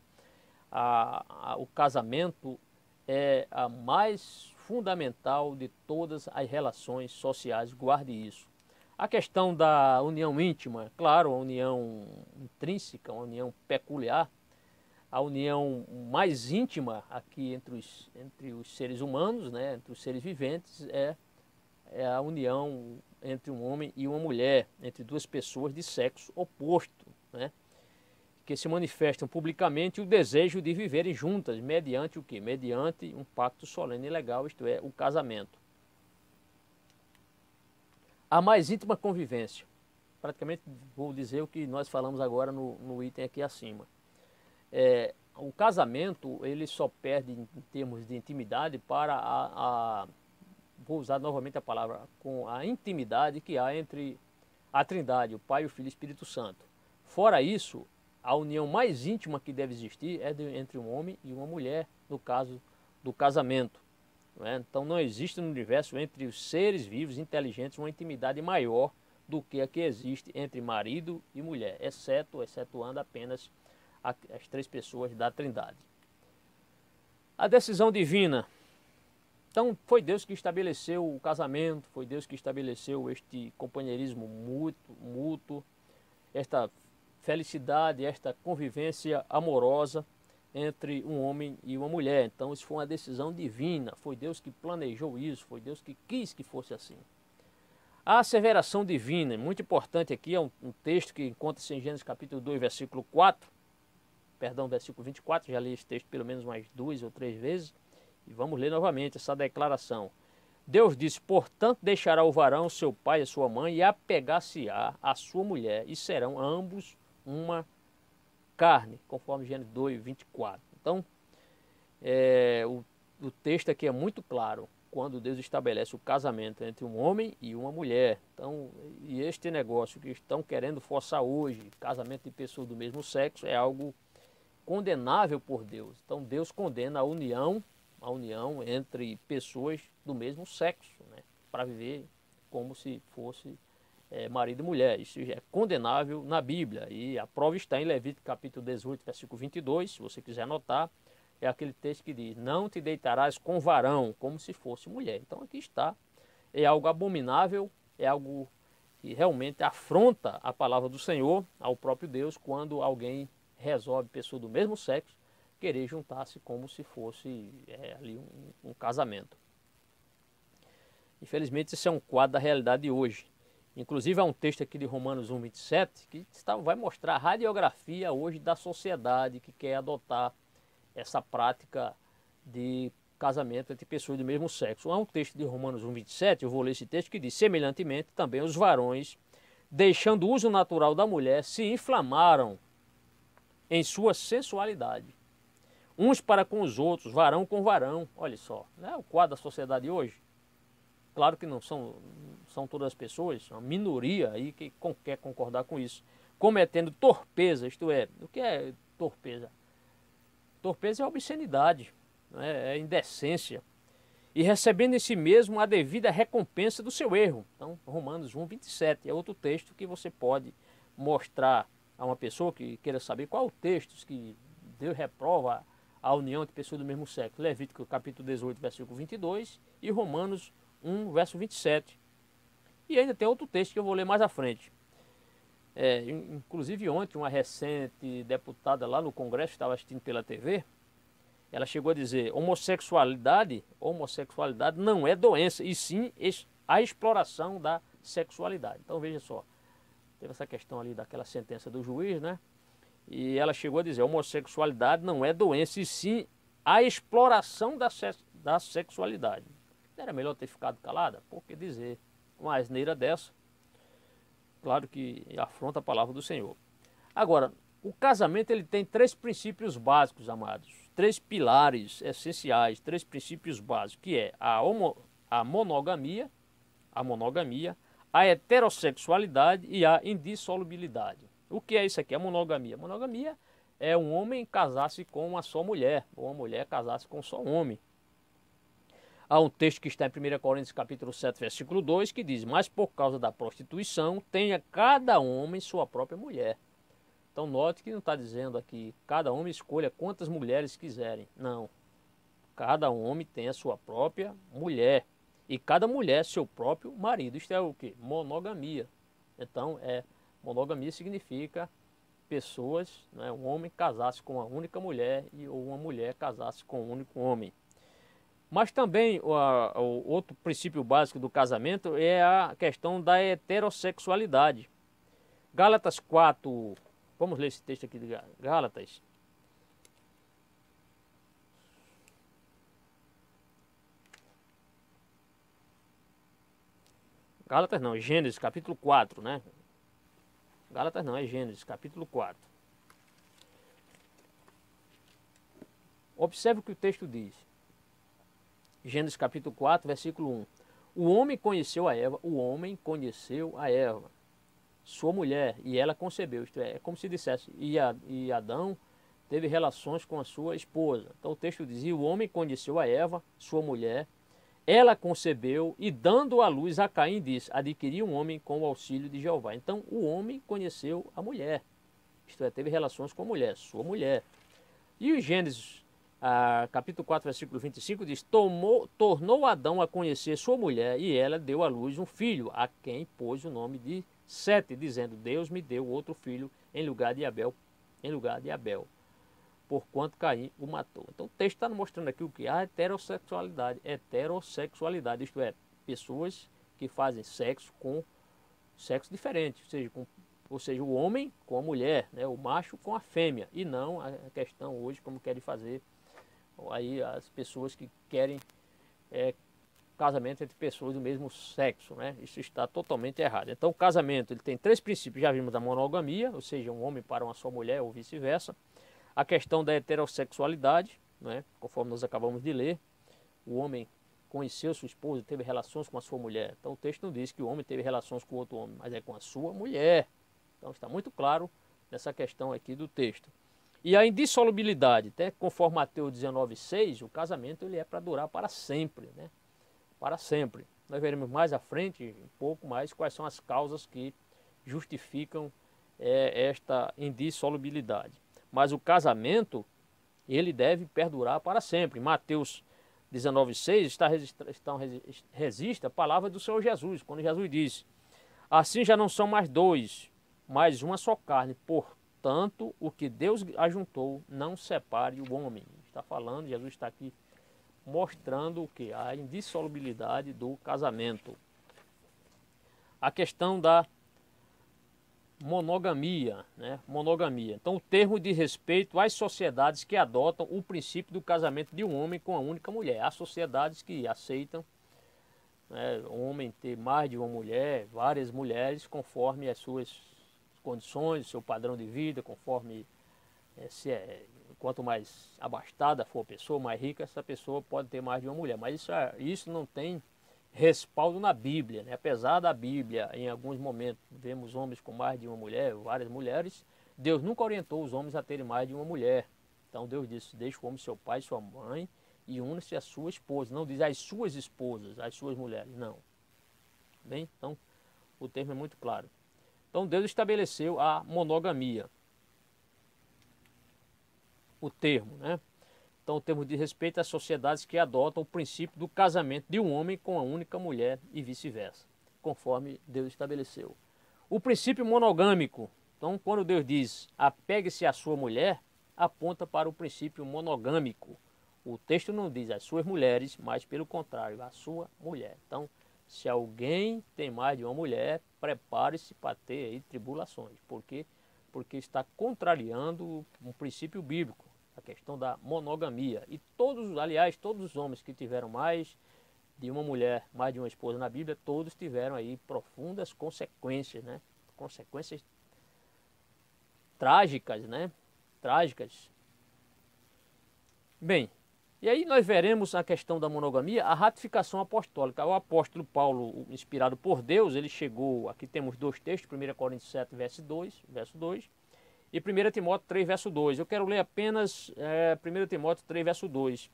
S2: o casamento é a mais fundamental de todas as relações sociais, guarde isso. A questão da união íntima, claro, a união intrínseca, a união peculiar, a união mais íntima aqui entre os seres humanos, né, entre os seres viventes, é a união entre um homem e uma mulher, entre duas pessoas de sexo oposto, né? Que se manifestam publicamente o desejo de viverem juntas, mediante o quê? Mediante um pacto solene e legal, isto é, o casamento. A mais íntima convivência. Praticamente vou dizer o que nós falamos agora no item aqui acima. O casamento, ele só perde em termos de intimidade para vou usar novamente a palavra, com a intimidade que há entre a Trindade, o Pai, o Filho e o Espírito Santo. Fora isso, a união mais íntima que deve existir é entre um homem e uma mulher, no caso do casamento. Não é? Então não existe no universo entre os seres vivos inteligentes uma intimidade maior do que a que existe entre marido e mulher, excetuando apenas as 3 pessoas da Trindade. A decisão divina. Então foi Deus que estabeleceu o casamento, foi Deus que estabeleceu este companheirismo mútuo, esta felicidade, esta convivência amorosa entre um homem e uma mulher. Então isso foi uma decisão divina, foi Deus que planejou isso, foi Deus que quis que fosse assim. A asseveração divina, muito importante aqui, é um texto que encontra-se em Gênesis capítulo 2, versículo 24, já li esse texto pelo menos umas 2 ou 3 vezes, e vamos ler novamente essa declaração. Deus disse, portanto deixará o varão seu pai e sua mãe e apegar-se-á a sua mulher, e serão ambos uma carne, conforme Gênesis 2, 24. Então, o texto aqui é muito claro, quando Deus estabelece o casamento entre um homem e uma mulher. Então, e este negócio que estão querendo forçar hoje, casamento de pessoas do mesmo sexo, é algo condenável por Deus. Então, Deus condena a união entre pessoas do mesmo sexo, né, para viver como se fosse marido e mulher. Isso é condenável na Bíblia. E a prova está em Levítico capítulo 18, versículo 22, se você quiser anotar. É aquele texto que diz, não te deitarás com varão, como se fosse mulher. Então aqui está, é algo abominável, é algo que realmente afronta a palavra do Senhor, ao próprio Deus, quando alguém resolve, pessoa do mesmo sexo, querer juntar-se como se fosse ali um casamento. Infelizmente, esse é um quadro da realidade de hoje. Inclusive, há um texto aqui de Romanos 1, 27, que vai mostrar a radiografia hoje da sociedade que quer adotar essa prática de casamento entre pessoas do mesmo sexo. Há um texto de Romanos 1, 27, eu vou ler esse texto, que diz, semelhantemente, também os varões, deixando o uso natural da mulher, se inflamaram em sua sensualidade. Uns para com os outros, varão com varão. Olha só, né? O quadro da sociedade hoje. Claro que não são todas as pessoas, uma minoria aí que quer concordar com isso. Cometendo torpeza, isto é, o que é torpeza? Torpeza é obscenidade, né? É indecência. E recebendo em si mesmo a devida recompensa do seu erro. Então, Romanos 1, 27 é outro texto que você pode mostrar a uma pessoa que queira saber qual o texto que Deus reprova a união entre pessoas do mesmo sexo. Levítico capítulo 18, versículo 22 e Romanos 1, verso 27. E ainda tem outro texto que eu vou ler mais à frente. Inclusive ontem uma recente deputada lá no Congresso, estava assistindo pela TV, ela chegou a dizer, homossexualidade não é doença, e sim a exploração da sexualidade. Então veja só, teve essa questão ali daquela sentença do juiz, né? E ela chegou a dizer, homossexualidade não é doença, e sim a exploração da sexualidade. Era melhor ter ficado calada? Por que dizer uma asneira dessa? Claro que afronta a palavra do Senhor. Agora, o casamento ele tem 3 princípios básicos, amados. 3 pilares essenciais, 3 princípios básicos, que é a monogamia, a heterossexualidade e a indissolubilidade. O que é isso aqui? A monogamia. A monogamia é um homem casar-se com uma só mulher, ou uma mulher casar-se com só um homem. Há um texto que está em 1 Coríntios capítulo 7, versículo 2, que diz, mas por causa da prostituição, tenha cada homem sua própria mulher. Então note que não está dizendo aqui, cada homem escolha quantas mulheres quiserem. Não. Cada homem tem a sua própria mulher. E cada mulher seu próprio marido. Isto é o quê? Monogamia. Então, monogamia significa pessoas, né, um homem casasse com uma única mulher ou uma mulher casasse com um único homem. Mas também o outro princípio básico do casamento é a questão da heterossexualidade. Gálatas 4, vamos ler esse texto aqui de Gálatas. Gálatas não, Gênesis capítulo 4, né? Gálatas não, é Gênesis capítulo 4. Observe o que o texto diz. Gênesis capítulo 4, versículo 1. O homem conheceu a Eva, sua mulher, e ela concebeu. Isto é como se dissesse, e Adão teve relações com a sua esposa. Então o texto dizia, o homem conheceu a Eva, sua mulher, ela concebeu e dando à luz a Caim disse, adquiri um homem com o auxílio de Jeová. Então o homem conheceu a mulher, isto é, teve relações com a mulher, sua mulher. E o Gênesis capítulo 4, versículo 25 diz, tornou Adão a conhecer sua mulher e ela deu à luz um filho, a quem pôs o nome de Sete, dizendo, Deus me deu outro filho em lugar de Abel, porquanto Caim o matou. Então o texto está mostrando aqui o que? A heterossexualidade, isto é, pessoas que fazem sexo com sexo diferente, ou seja, o homem com a mulher, né, o macho com a fêmea, e não a questão hoje como querem fazer aí as pessoas que querem casamento entre pessoas do mesmo sexo, né? Isso está totalmente errado. Então o casamento ele tem 3 princípios, já vimos da monogamia, ou seja, um homem para uma só mulher ou vice-versa. A questão da heterossexualidade, né? Conforme nós acabamos de ler, o homem conheceu sua esposa, teve relações com a sua mulher. Então o texto não diz que o homem teve relações com outro homem, mas é com a sua mulher. Então está muito claro nessa questão aqui do texto. E a indissolubilidade, até conforme Mateus 19,6, o casamento ele é para durar para sempre, né? Para sempre. Nós veremos mais à frente, um pouco mais, quais são as causas que justificam esta indissolubilidade. Mas o casamento, ele deve perdurar para sempre. Mateus 19,6 resiste a palavra do Senhor Jesus, quando Jesus disse: assim já não são mais dois, mas uma só carne. Portanto, o que Deus ajuntou, não separe o homem. Está falando, Jesus está aqui mostrando o que? A indissolubilidade do casamento. A questão da monogamia, né? Monogamia. Então, o termo diz respeito às sociedades que adotam o princípio do casamento de um homem com a única mulher. Há sociedades que aceitam, né, o homem ter mais de uma mulher, várias mulheres, conforme as suas condições, seu padrão de vida, conforme quanto mais abastada for a pessoa, mais rica, essa pessoa pode ter mais de uma mulher. Mas isso não tem respaldo na Bíblia, né? Apesar da Bíblia, em alguns momentos, vemos homens com mais de uma mulher, várias mulheres, Deus nunca orientou os homens a terem mais de uma mulher. Então Deus disse: deixe o homem seu pai e sua mãe e une-se à sua esposa. Não diz às suas esposas, às suas mulheres, não. Bem, então o termo é muito claro. Então Deus estabeleceu a monogamia. O termo, né? Então o termo diz respeito às sociedades que adotam o princípio do casamento de um homem com a única mulher e vice-versa, conforme Deus estabeleceu. O princípio monogâmico. Então, quando Deus diz apegue-se à sua mulher, aponta para o princípio monogâmico. O texto não diz as suas mulheres, mas pelo contrário, a sua mulher. Então, se alguém tem mais de uma mulher, prepare-se para ter aí tribulações. Por quê? Porque está contrariando um princípio bíblico, a questão da monogamia. E todos, aliás, todos os homens que tiveram mais de uma mulher, mais de uma esposa na Bíblia, todos tiveram aí profundas consequências, né? Consequências trágicas, né? Trágicas. Bem, e aí nós veremos a questão da monogamia, a ratificação apostólica. O apóstolo Paulo, inspirado por Deus, ele chegou, aqui temos dois textos, 1 Coríntios 7, verso 2, e 1 Timóteo 3, verso 2. Eu quero ler apenas 1 Timóteo 3, verso 2. O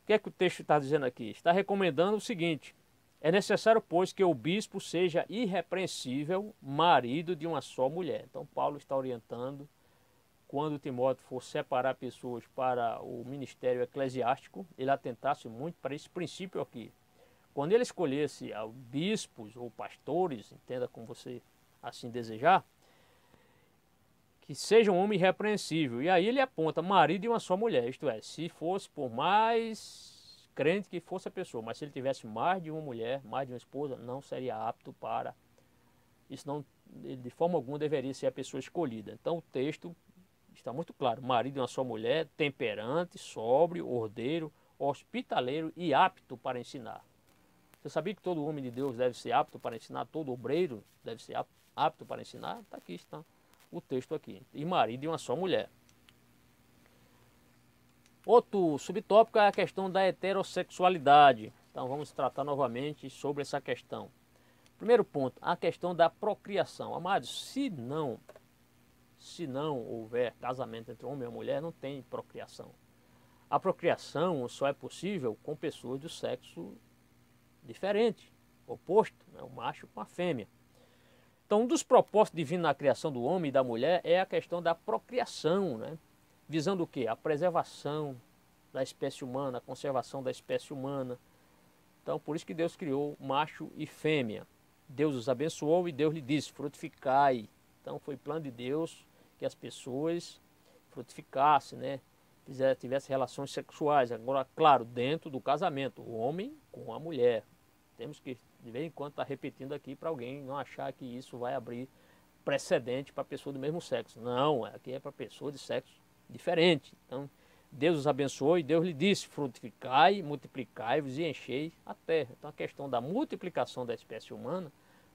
S2: que é que o texto está dizendo aqui? Está recomendando o seguinte: é necessário, pois, que o bispo seja irrepreensível, marido de uma só mulher. Então Paulo está orientando, quando Timóteo for separar pessoas para o ministério eclesiástico, ele atentasse muito para esse princípio aqui. Quando ele escolhesse bispos ou pastores, entenda como você assim desejar, que seja um homem irrepreensível. E aí ele aponta marido de uma só mulher, isto é, se fosse por mais crente que fosse a pessoa, mas se ele tivesse mais de uma mulher, mais de uma esposa, não seria apto para isso, não, de forma alguma deveria ser a pessoa escolhida. Então o texto está muito claro: marido de uma só mulher, temperante, sóbrio, ordeiro, hospitaleiro e apto para ensinar. Você sabia que todo homem de Deus deve ser apto para ensinar? Todo obreiro deve ser apto para ensinar? Está aqui, está o texto aqui. E marido de uma só mulher. Outro subtópico é a questão da heterossexualidade. Então vamos tratar novamente sobre essa questão. Primeiro ponto, a questão da procriação. Amados, se não houver casamento entre homem e mulher, não tem procriação. A procriação só é possível com pessoas do sexo diferente, oposto, né? O macho com a fêmea. Então, um dos propósitos divinos na criação do homem e da mulher é a questão da procriação, né? Visando o quê? A preservação da espécie humana, a conservação da espécie humana. Então, por isso que Deus criou macho e fêmea. Deus os abençoou e Deus lhe disse: frutificai. Então, foi plano de Deus que as pessoas frutificassem, né? Tivessem relações sexuais. Agora, claro, dentro do casamento, o homem com a mulher. Temos que, de vez em quando, estar repetindo aqui para alguém não achar que isso vai abrir precedente para pessoa do mesmo sexo. Não, aqui é para pessoa de sexo diferente. Então, Deus os abençoou e Deus lhe disse: frutificai, multiplicai-vos e enchei a terra. Então, a questão da multiplicação da espécie humana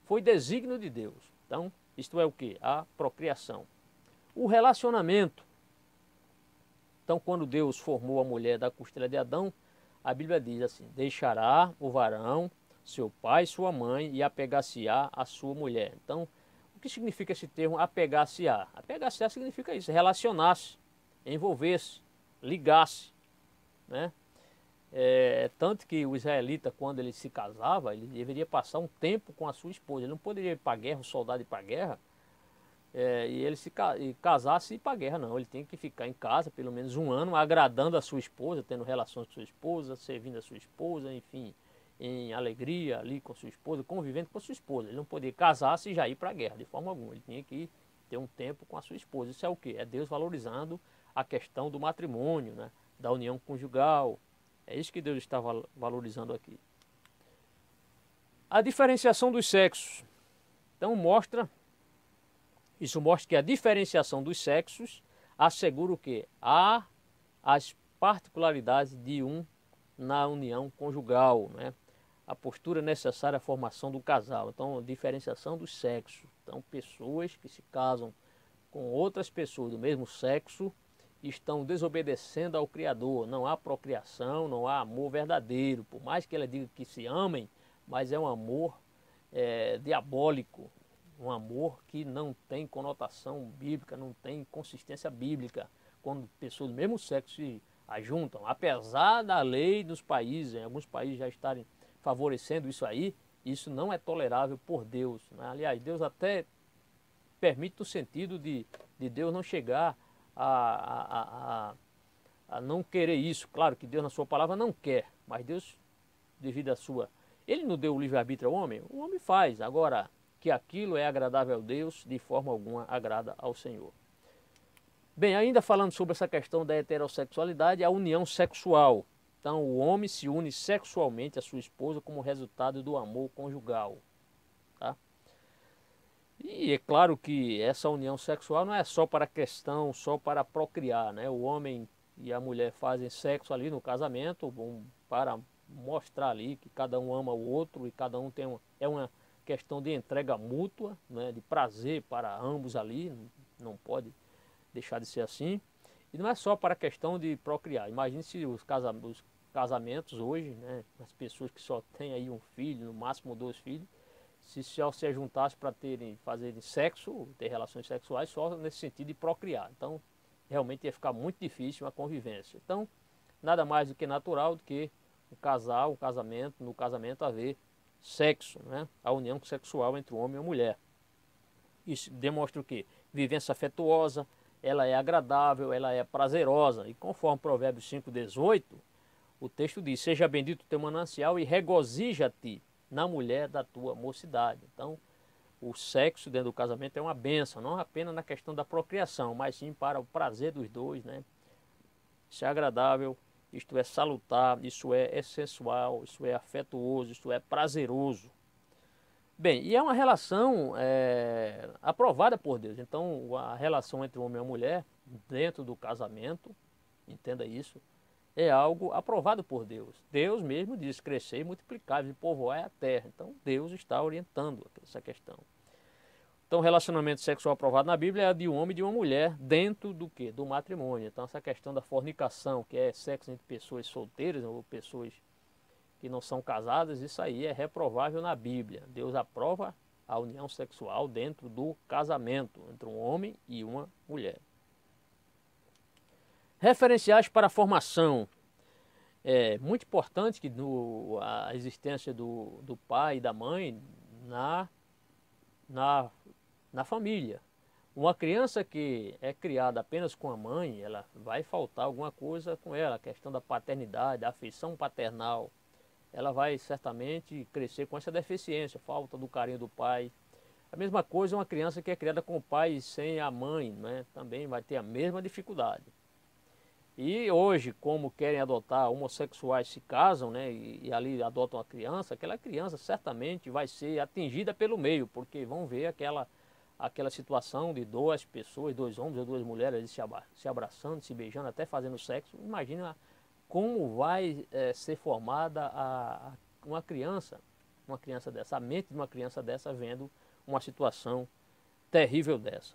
S2: foi desígnio de Deus. Então, isto é o que? A procriação. O relacionamento. Então, quando Deus formou a mulher da costela de Adão, a Bíblia diz assim: deixará o varão seu pai e sua mãe e apegar-se-á a sua mulher. Então, o que significa esse termo apegar-se-á? Apegar-se-á significa isso: relacionar-se, envolver-se, ligar-se, né? Tanto que o israelita, quando ele se casava, ele deveria passar um tempo com a sua esposa. Ele não poderia ir para a guerra, o soldado ir para a guerra, e ele e casasse e ir para a guerra, não. Ele tem que ficar em casa pelo menos um ano, agradando a sua esposa, tendo relações com sua esposa, servindo a sua esposa, enfim, em alegria ali com sua esposa, convivendo com a sua esposa. Ele não poderia casar-se e já ir para a guerra, de forma alguma. Ele tinha que ter um tempo com a sua esposa. Isso é o quê? É Deus valorizando a questão do matrimônio, né? Da união conjugal. É isso que Deus está valorizando aqui. A diferenciação dos sexos. Então isso mostra que a diferenciação dos sexos assegura o quê? As particularidades de um na união conjugal, né? A postura necessária à formação do casal. Então, a diferenciação dos sexos. Então, pessoas que se casam com outras pessoas do mesmo sexo estão desobedecendo ao Criador. Não há procriação, não há amor verdadeiro. Por mais que ela diga que se amem, mas é um amor diabólico. Um amor que não tem conotação bíblica, não tem consistência bíblica. Quando pessoas do mesmo sexo se ajuntam, apesar da lei dos países, em alguns países já estarem favorecendo isso aí, isso não é tolerável por Deus, né? Aliás, Deus até permite no sentido de Deus não chegar a não querer isso. Claro que Deus na sua palavra não quer, mas Deus, devido à sua... Ele não deu o livre-arbítrio ao homem? O homem faz. Agora, que aquilo é agradável a Deus, de forma alguma agrada ao Senhor. Bem, ainda falando sobre essa questão da heterossexualidade, a união sexual. Então, o homem se une sexualmente à sua esposa como resultado do amor conjugal. Tá? E é claro que essa união sexual não é só para só para procriar, né? O homem e a mulher fazem sexo ali no casamento para mostrar ali que cada um ama o outro e cada um tem uma questão de entrega mútua, né? De prazer para ambos ali, não pode deixar de ser assim. E não é só para a questão de procriar. Imagine se os casamentos hoje, né? As pessoas que só têm aí um filho, no máximo 2 filhos, se só se juntasse para fazerem sexo, ter relações sexuais só nesse sentido de procriar. Então, realmente ia ficar muito difícil a convivência. Então, nada mais do que natural do que no casamento haver sexo, né? A união sexual entre o homem e a mulher. Isso demonstra o quê? Vivência afetuosa, ela é agradável, ela é prazerosa. E conforme Provérbios 5,18, o texto diz: seja bendito o teu manancial e regozija-te na mulher da tua mocidade. Então, o sexo dentro do casamento é uma bênção, não apenas na questão da procriação, mas sim para o prazer dos dois, né? Isso é agradável, isto é salutar, isso é sensual, isso é afetuoso, isso é prazeroso. Bem, e é uma relação aprovada por Deus. Então, a relação entre o homem e a mulher dentro do casamento, entenda isso, é algo aprovado por Deus. Deus mesmo diz: crescer e multiplicar e povoar a terra. Então, Deus está orientando essa questão. Então, o relacionamento sexual aprovado na Bíblia é de um homem e de uma mulher dentro do quê? Do matrimônio. Então, essa questão da fornicação, que é sexo entre pessoas solteiras ou pessoas que não são casadas, isso aí é reprovável na Bíblia. Deus aprova a união sexual dentro do casamento entre um homem e uma mulher. Referenciais para a formação. É muito importante que a existência do pai e da mãe na família. Uma criança que é criada apenas com a mãe, ela vai faltar alguma coisa com ela. A questão da paternidade, da afeição paternal, ela vai certamente crescer com essa deficiência, falta do carinho do pai. A mesma coisa uma criança que é criada com o pai e sem a mãe, né? Também vai ter a mesma dificuldade. E hoje, como querem adotar, homossexuais se casam, né, e ali adotam a criança, aquela criança certamente vai ser atingida pelo meio, porque vão ver aquela situação de 2 pessoas, 2 homens ou 2 mulheres se abraçando, se beijando, até fazendo sexo. Imagina como vai ser formada uma criança dessa, a mente de uma criança dessa vendo uma situação terrível dessa.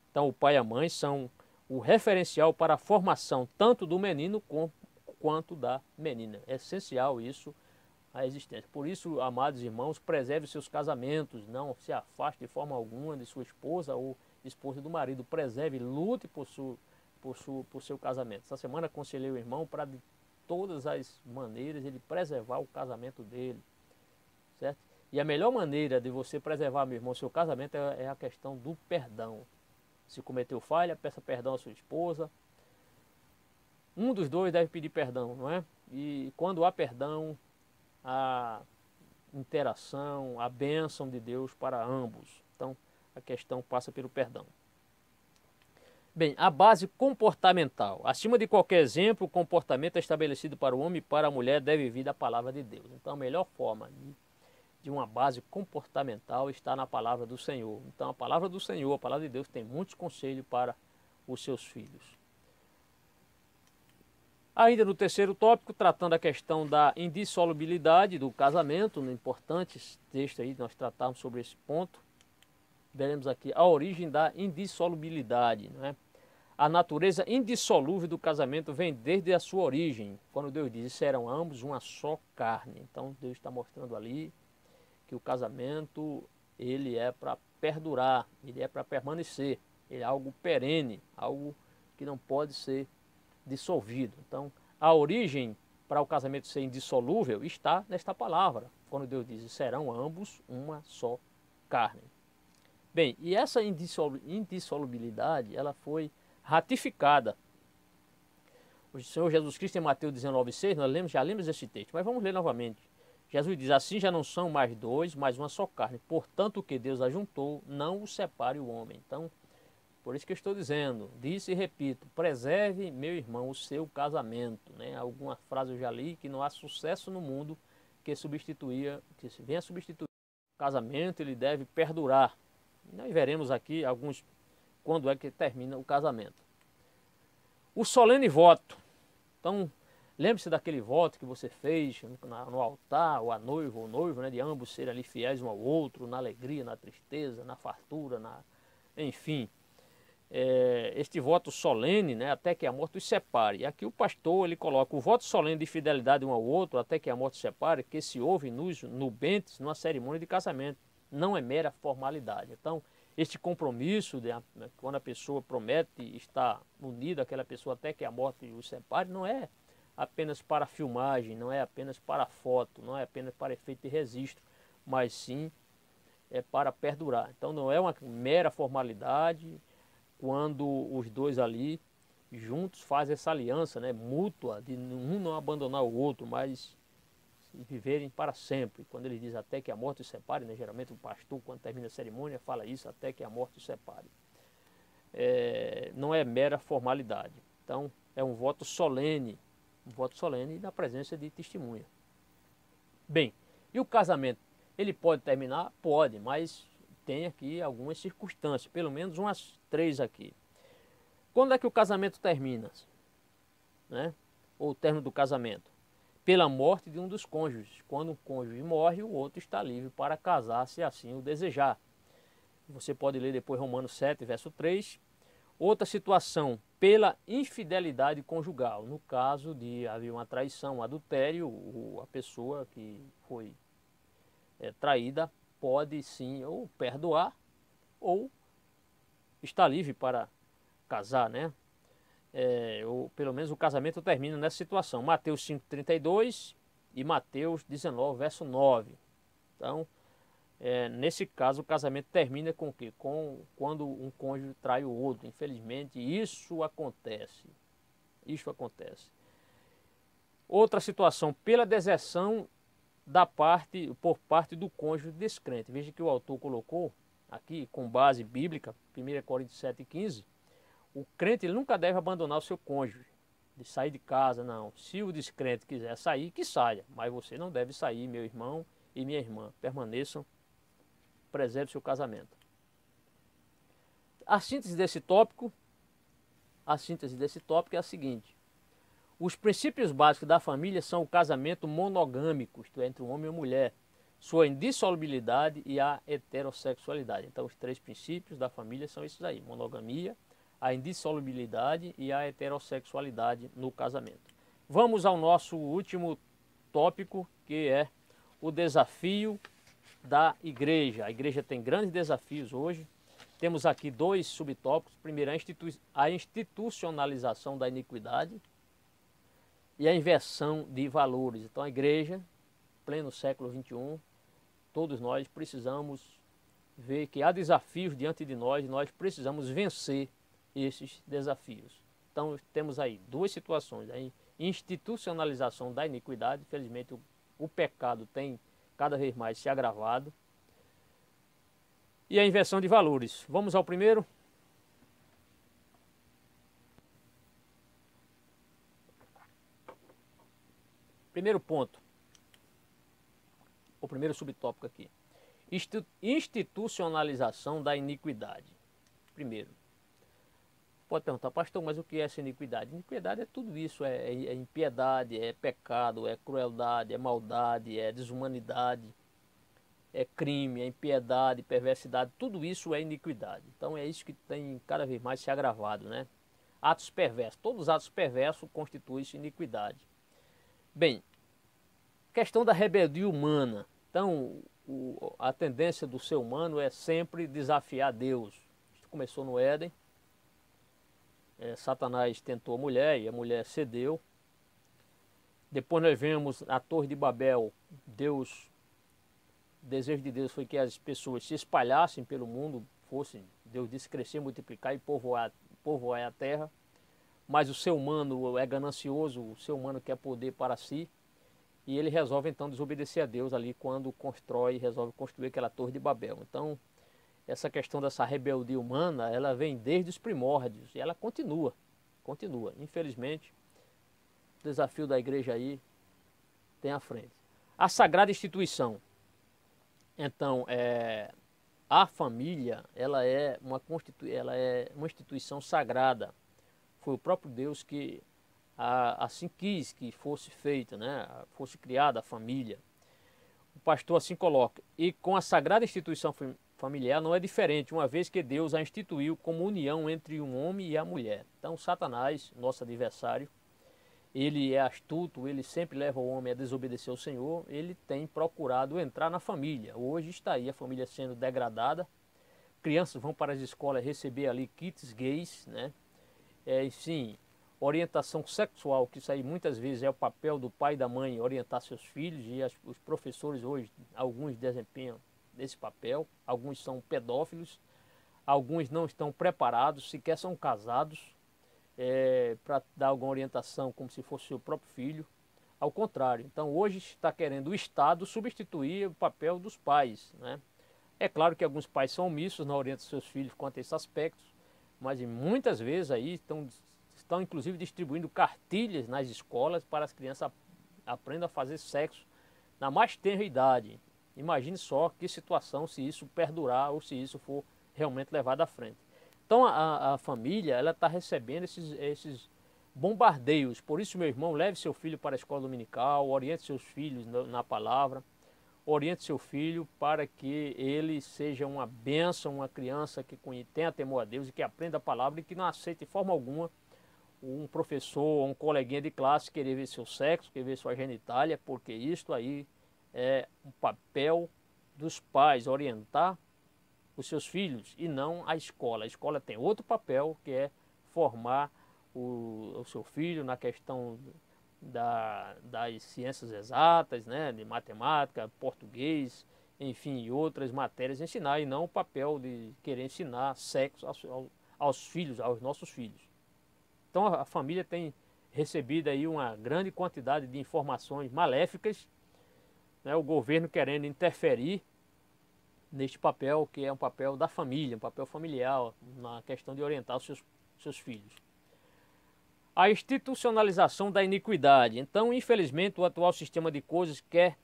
S2: Então, o pai e a mãe são o referencial para a formação tanto do menino quanto da menina. É essencial isso, a existência. Por isso, amados irmãos, preserve seus casamentos, não se afaste de forma alguma de sua esposa ou esposa do marido. Preserve, lute por seu casamento. Essa semana aconselhei o irmão para todas as maneiras ele preservar o casamento dele, certo? E a melhor maneira de você preservar, meu irmão, seu casamento é a questão do perdão. Se cometeu falha, peça perdão à sua esposa. Um dos dois deve pedir perdão, não é? E quando há perdão, a interação, a bênção de Deus para ambos. Então, a questão passa pelo perdão. Bem, a base comportamental. Acima de qualquer exemplo, o comportamento estabelecido para o homem e para a mulher deve vir da palavra de Deus. Então, a melhor forma de uma base comportamental está na palavra do Senhor. Então, a palavra do Senhor, a palavra de Deus, tem muitos conselhos para os seus filhos. Ainda no terceiro tópico, tratando a questão da indissolubilidade do casamento, no importante texto aí, nós tratamos sobre esse ponto. Veremos aqui a origem da indissolubilidade, não é? A natureza indissolúvel do casamento vem desde a sua origem, quando Deus diz, serão ambos uma só carne. Então Deus está mostrando ali que o casamento, ele é para perdurar, ele é para permanecer, ele é algo perene, algo que não pode ser dissolvido. Então, a origem para o casamento ser indissolúvel está nesta palavra, quando Deus diz, serão ambos uma só carne. Bem, e essa indissolubilidade, ela foi ratificada. O Senhor Jesus Cristo em Mateus 19,6, nós já lemos esse texto, mas vamos ler novamente. Jesus diz, assim já não são mais dois, mas uma só carne. Portanto, o que Deus ajuntou, não o separe o homem. Então, por isso que eu estou dizendo, disse e repito, preserve, meu irmão, o seu casamento. Né? Alguma frase eu já li que não há sucesso no mundo que venha substituir o casamento, ele deve perdurar. Nós veremos aqui alguns, quando é que termina o casamento. O solene voto. Então, lembre-se daquele voto que você fez no altar, ou a noiva ou o noivo, né, de ambos serem ali fiéis um ao outro, na alegria, na tristeza, na fartura, enfim. Este voto solene, né, até que a morte os separe. E aqui o pastor ele coloca o voto solene de fidelidade um ao outro, até que a morte os separe, que se ouve nos nubentes numa cerimônia de casamento. Não é mera formalidade. Então, este compromisso, quando a pessoa promete estar unida àquela pessoa até que a morte os separe, não é apenas para filmagem, não é apenas para foto, não é apenas para efeito de registro, mas sim é para perdurar. Então, não é uma mera formalidade quando os dois ali juntos fazem essa aliança, né, mútua, de um não abandonar o outro, mas viverem para sempre. Quando ele diz até que a morte os separe, né, geralmente o pastor, quando termina a cerimônia, fala isso, até que a morte os separe. Não é mera formalidade. Então, é um voto solene na presença de testemunha. Bem, e o casamento? Ele pode terminar? Pode, mas tem aqui algumas circunstâncias, pelo menos umas 3 aqui. Quando é que o casamento termina? Né? Ou o término do casamento? Pela morte de um dos cônjuges. Quando um cônjuge morre, o outro está livre para casar, se assim o desejar. Você pode ler depois Romanos 7, verso 3. Outra situação, pela infidelidade conjugal. No caso de haver uma traição, um adultério, a pessoa que foi traída pode sim ou perdoar ou estar livre para casar, né? Ou pelo menos o casamento termina nessa situação. Mateus 5,32 e Mateus 19, verso 9. Então, nesse caso, o casamento termina com o quê? Quando um cônjuge trai o outro. Infelizmente, isso acontece. Isso acontece. Outra situação, pela deserção por parte do cônjuge descrente. Veja que o autor colocou aqui, com base bíblica, 1 Coríntios 7,15, o crente ele nunca deve abandonar o seu cônjuge, de sair de casa, não. Se o descrente quiser sair, que saia, mas você não deve sair, meu irmão e minha irmã. Permaneçam, preserve seu casamento. A síntese desse tópico é a seguinte: os princípios básicos da família são o casamento monogâmico, isto é, entre um homem e uma mulher, sua indissolubilidade e a heterossexualidade. Então, os 3 princípios da família são esses aí: monogamia, a indissolubilidade e a heterossexualidade no casamento. Vamos ao nosso último tópico, que é o desafio da igreja. A igreja tem grandes desafios hoje. Temos aqui 2 subtópicos. Primeiro, a institucionalização da iniquidade. e a inversão de valores. Então a igreja, pleno século XXI, todos nós precisamos ver que há desafios diante de nós e nós precisamos vencer esses desafios. Então temos aí duas situações, a institucionalização da iniquidade, infelizmente o pecado tem cada vez mais se agravado, e a inversão de valores. Vamos ao primeiro. Primeiro ponto, o primeiro subtópico aqui. Institucionalização da iniquidade. Primeiro, pode perguntar, pastor, mas o que é essa iniquidade? Iniquidade é tudo isso, é impiedade, é pecado, é crueldade, é maldade, é desumanidade, é crime, é impiedade, perversidade, tudo isso é iniquidade. Então é isso que tem cada vez mais se agravado, né? Atos perversos, todos os atos perversos constituem-se iniquidade. Bem, questão da rebeldia humana. Então, a tendência do ser humano é sempre desafiar Deus. Isso começou no Éden. Satanás tentou a mulher e a mulher cedeu. Depois nós vemos a Torre de Babel. O desejo de Deus foi que as pessoas se espalhassem pelo mundo, Deus disse crescer, multiplicar e povoar a terra. Mas o ser humano é ganancioso, o ser humano quer poder para si. E ele resolve então desobedecer a Deus ali quando resolve construir aquela Torre de Babel. Então, essa questão dessa rebeldia humana, ela vem desde os primórdios e ela continua. Infelizmente, o desafio da igreja aí tem à frente. A sagrada instituição. Então, a família, ela é uma instituição sagrada. Foi o próprio Deus que assim quis que fosse feita, né? Fosse criada a família. O pastor assim coloca, e com a sagrada instituição familiar não é diferente, uma vez que Deus a instituiu como união entre um homem e a mulher. Então Satanás, nosso adversário, ele é astuto, ele sempre leva o homem a desobedecer ao Senhor, ele tem procurado entrar na família. Hoje está aí a família sendo degradada, crianças vão para as escolas receber ali kits gays, né? Sim, orientação sexual, que isso aí muitas vezes é o papel do pai e da mãe orientar seus filhos, e os professores hoje, alguns desempenham esse papel, alguns são pedófilos, alguns não estão preparados, sequer são casados, para dar alguma orientação como se fosse seu próprio filho, ao contrário. Então hoje está querendo o Estado substituir o papel dos pais, né? É claro que alguns pais são omissos, não orientam seus filhos quanto a esses aspectos, mas muitas vezes aí estão inclusive distribuindo cartilhas nas escolas para as crianças aprendam a fazer sexo na mais tenra idade. Imagine só que situação se isso perdurar ou se isso for realmente levado à frente. Então a família ela está recebendo esses bombardeios. Por isso, meu irmão, leve seu filho para a escola dominical, oriente seus filhos na palavra, oriente seu filho para que ele seja uma bênção, uma criança que tenha temor a Deus e que aprenda a palavra e que não aceite de forma alguma um professor ou um coleguinha de classe querer ver seu sexo, querer ver sua genitália, porque isto aí é um papel dos pais, orientar os seus filhos e não a escola. A escola tem outro papel, que é formar o seu filho na questão das ciências exatas, né, de matemática, português, enfim, e outras matérias ensinar, e não o papel de querer ensinar sexo aos filhos, aos nossos filhos. Então a família tem recebido aí uma grande quantidade de informações maléficas, né, o governo querendo interferir neste papel que é um papel da família, um papel familiar, na questão de orientar os seus filhos. A institucionalização da iniquidade. Então, infelizmente, o atual sistema de coisas quer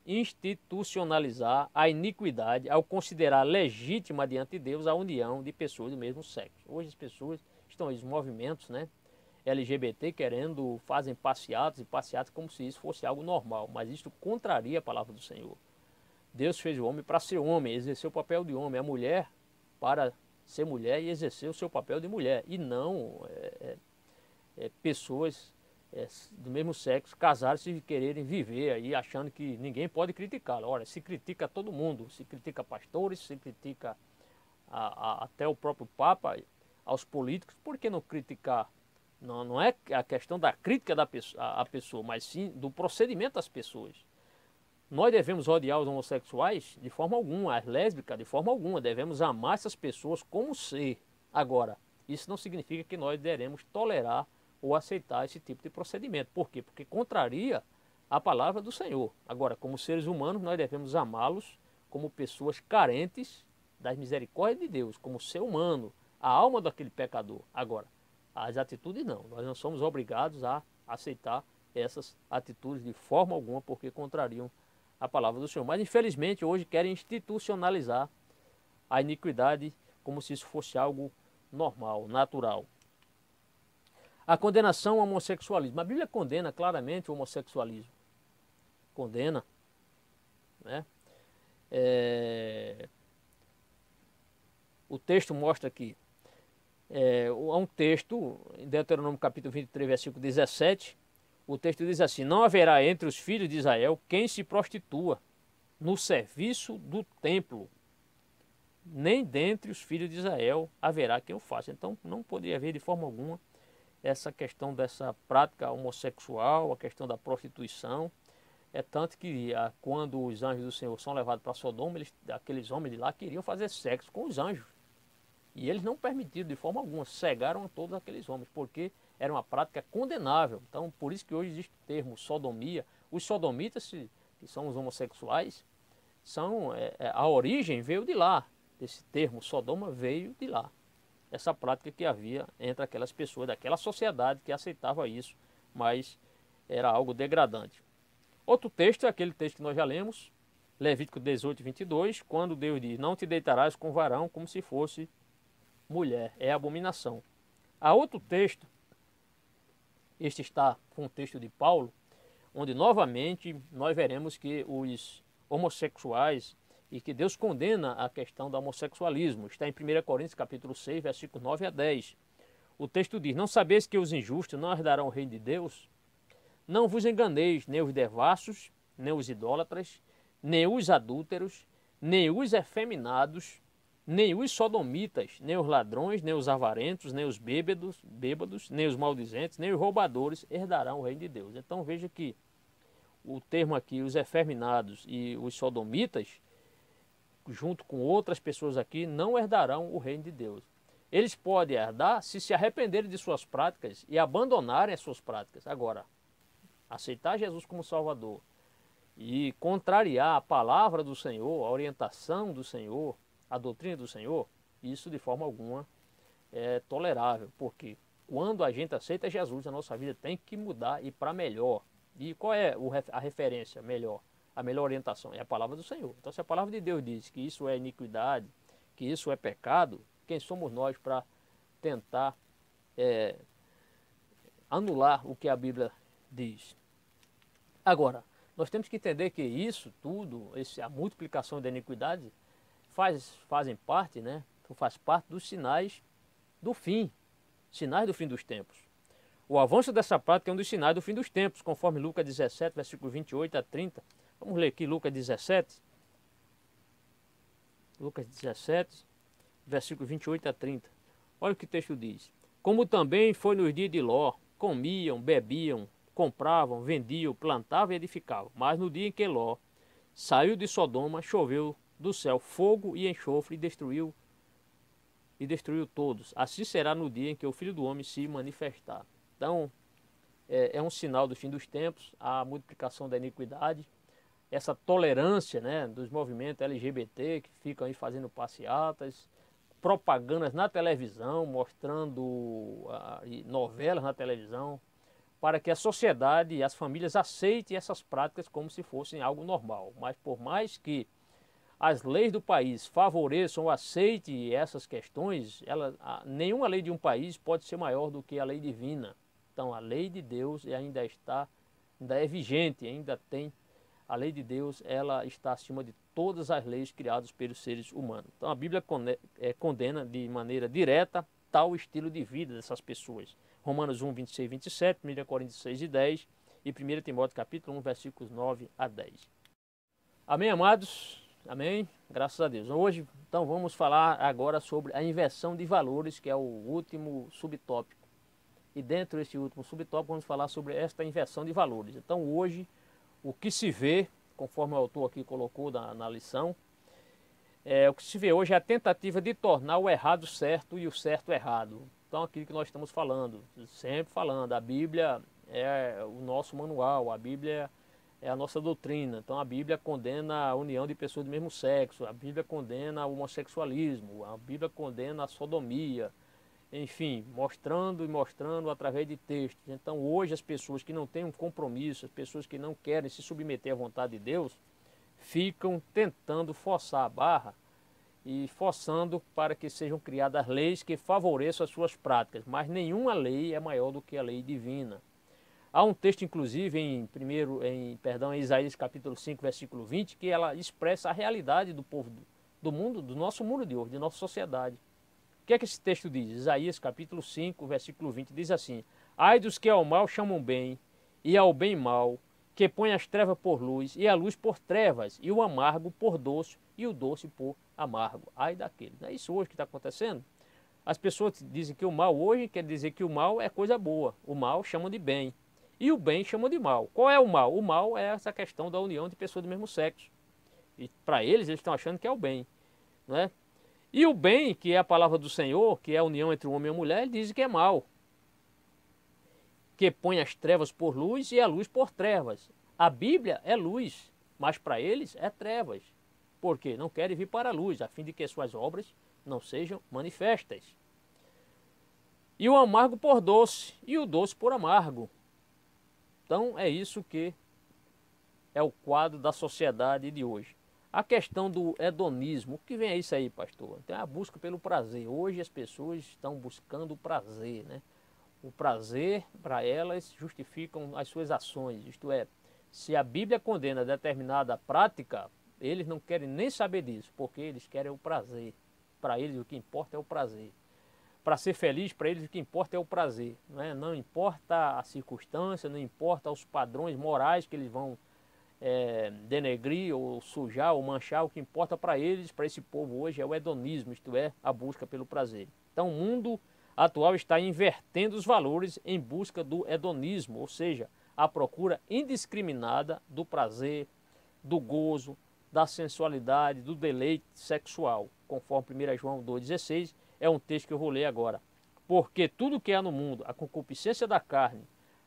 S2: institucionalizar a iniquidade ao considerar legítima diante de Deus a união de pessoas do mesmo sexo. Hoje as pessoas estão aí, os movimentos, né, LGBT fazem passeatas e passeatas como se isso fosse algo normal, mas isso contraria a palavra do Senhor. Deus fez o homem para ser homem, exercer o papel de homem, a mulher para ser mulher e exercer o seu papel de mulher, e não pessoas do mesmo sexo casar-se e quererem viver aí achando que ninguém pode criticá-la. Olha, se critica todo mundo, se critica pastores, se critica até o próprio Papa, aos políticos, por que não criticar, Não é a questão da crítica à pessoa, mas sim do procedimento das pessoas. Nós devemos odiar os homossexuais de forma alguma, as lésbicas de forma alguma. Devemos amar essas pessoas como ser. Agora, isso não significa que nós devemos tolerar ou aceitar esse tipo de procedimento. Por quê? Porque contraria a palavra do Senhor. Agora, como seres humanos, nós devemos amá-los como pessoas carentes das misericórdias de Deus, como ser humano, a alma daquele pecador. Agora, as atitudes não. Nós não somos obrigados a aceitar essas atitudes de forma alguma, porque contrariam a palavra do Senhor. Mas, infelizmente, hoje querem institucionalizar a iniquidade como se isso fosse algo normal, natural. A condenação ao homossexualismo. A Bíblia condena claramente o homossexualismo. Condena. Né? O texto mostra aqui. Há um texto, em Deuteronômio capítulo 23, versículo 17, o texto diz assim: não haverá entre os filhos de Israel quem se prostitua no serviço do templo, nem dentre os filhos de Israel haverá quem o faça. Então não poderia haver de forma alguma essa questão dessa prática homossexual, a questão da prostituição. É tanto que quando os anjos do Senhor são levados para Sodoma, aqueles homens de lá queriam fazer sexo com os anjos. E eles não permitiram de forma alguma, cegaram a todos aqueles homens, porque era uma prática condenável. Então, por isso que hoje existe o termo sodomia. Os sodomitas, que são os homossexuais, a origem veio de lá. Esse termo Sodoma veio de lá. Essa prática que havia entre aquelas pessoas, daquela sociedade que aceitava isso, mas era algo degradante. Outro texto é aquele texto que nós já lemos, Levítico 18, 22, quando Deus diz: não te deitarás com varão como se fosse mulher, é abominação. Há outro texto, este está com o texto de Paulo, onde novamente nós veremos que os homossexuais e que Deus condena a questão do homossexualismo. Está em 1 Coríntios capítulo 6, versículos 9 a 10. O texto diz: não sabeis que os injustos não herdarão o reino de Deus? Não vos enganeis, nem os devassos, nem os idólatras, nem os adúlteros, nem os efeminados, nem os sodomitas, nem os ladrões, nem os avarentos, nem os bêbados, nem os maldizentes, nem os roubadores herdarão o reino de Deus. Então veja que o termo aqui, os efeminados e os sodomitas, junto com outras pessoas aqui, não herdarão o reino de Deus. Eles podem herdar se arrependerem de suas práticas e abandonarem as suas práticas. Agora, aceitar Jesus como Salvador e contrariar a palavra do Senhor, a orientação do Senhor, a doutrina do Senhor, isso de forma alguma é tolerável, porque quando a gente aceita Jesus, a nossa vida tem que mudar e para melhor. E qual é a referência melhor? A melhor orientação é a palavra do Senhor. Então, se a palavra de Deus diz que isso é iniquidade, que isso é pecado, quem somos nós para tentar anular o que a Bíblia diz? Agora, nós temos que entender que isso tudo, a multiplicação da iniquidade, fazem parte, né? Faz parte dos sinais do fim dos tempos. O avanço dessa prática é um dos sinais do fim dos tempos, conforme Lucas 17, versículo 28 a 30. Vamos ler aqui Lucas 17. Lucas 17, versículo 28 a 30. Olha o que o texto diz. Como também foi nos dias de Ló, comiam, bebiam, compravam, vendiam, plantavam e edificavam. Mas no dia em que Ló saiu de Sodoma, choveu do céu fogo e enxofre e destruiu todos. Assim será no dia em que o Filho do Homem se manifestar. Então, é um sinal do fim dos tempos, a multiplicação da iniquidade, essa tolerância, né, dos movimentos LGBT que ficam aí fazendo passeatas, propagandas na televisão, mostrando novelas na televisão, para que a sociedade e as famílias aceitem essas práticas como se fossem algo normal. Mas por mais que as leis do país favoreçam ou aceitem essas questões, nenhuma lei de um país pode ser maior do que a lei divina. Então a lei de Deus ainda é vigente, a lei de Deus, ela está acima de todas as leis criadas pelos seres humanos. Então a Bíblia condena de maneira direta tal estilo de vida dessas pessoas. Romanos 1, 26 e 27, 1 Coríntios 6 e 10 e 1 Timóteo capítulo 1, versículos 9 a 10. Amém, amados? Amém? Graças a Deus. Hoje, então, vamos falar agora sobre a inversão de valores, que é o último subtópico E dentro desse último subtópico vamos falar sobre esta inversão de valores. Então hoje, o que se vê, conforme o autor aqui colocou na lição, o que se vê hoje é a tentativa de tornar o errado certo e o certo errado. Então aquilo que nós estamos falando, sempre falando, a Bíblia é o nosso manual, a Bíblia é a nossa doutrina. Então a Bíblia condena a união de pessoas do mesmo sexo, a Bíblia condena o homossexualismo, a Bíblia condena a sodomia, enfim, mostrando e mostrando através de textos. Então hoje as pessoas que não têm um compromisso, as pessoas que não querem se submeter à vontade de Deus, ficam tentando forçar a barra e forçando para que sejam criadas leis que favoreçam as suas práticas, mas nenhuma lei é maior do que a lei divina. Há um texto, inclusive, em Isaías capítulo 5, versículo 20, que ela expressa a realidade do povo do mundo, do nosso mundo de hoje, de nossa sociedade. O que é que esse texto diz? Isaías capítulo 5, versículo 20, diz assim: ai dos que ao mal chamam bem, e ao bem mal, que põe as trevas por luz, e a luz por trevas, e o amargo por doce, e o doce por amargo. Ai daqueles. Não é isso hoje que está acontecendo? As pessoas dizem que o mal hoje quer dizer que o mal é coisa boa. O mal chamam de bem. E o bem chamam de mal. Qual é o mal? O mal é essa questão da união de pessoas do mesmo sexo. E para eles estão achando que é o bem. Não é? E o bem, que é a palavra do Senhor, que é a união entre o homem e a mulher, ele diz que é mal. Que põe as trevas por luz e a luz por trevas. A Bíblia é luz, mas para eles é trevas. Por quê? Não querem vir para a luz, a fim de que suas obras não sejam manifestas. E o amargo por doce, e o doce por amargo. Então é isso que é o quadro da sociedade de hoje. A questão do hedonismo, o que vem é isso aí, pastor? Então é a busca pelo prazer. Hoje as pessoas estão buscando o prazer, né? O prazer, para elas, justificam as suas ações. Isto é, se a Bíblia condena determinada prática, eles não querem nem saber disso, porque eles querem o prazer. Para eles o que importa é o prazer. Para ser feliz, para eles o que importa é o prazer. Não importa a circunstância, não importa os padrões morais que eles vão denegrir ou sujar ou manchar. O que importa para eles, para esse povo hoje, é o hedonismo, isto é, a busca pelo prazer. Então o mundo atual está invertendo os valores em busca do hedonismo, ou seja, a procura indiscriminada do prazer, do gozo, da sensualidade, do deleite sexual, conforme 1 João 2,16, é um texto que eu vou ler agora. Porque tudo que há no mundo, a concupiscência da carne,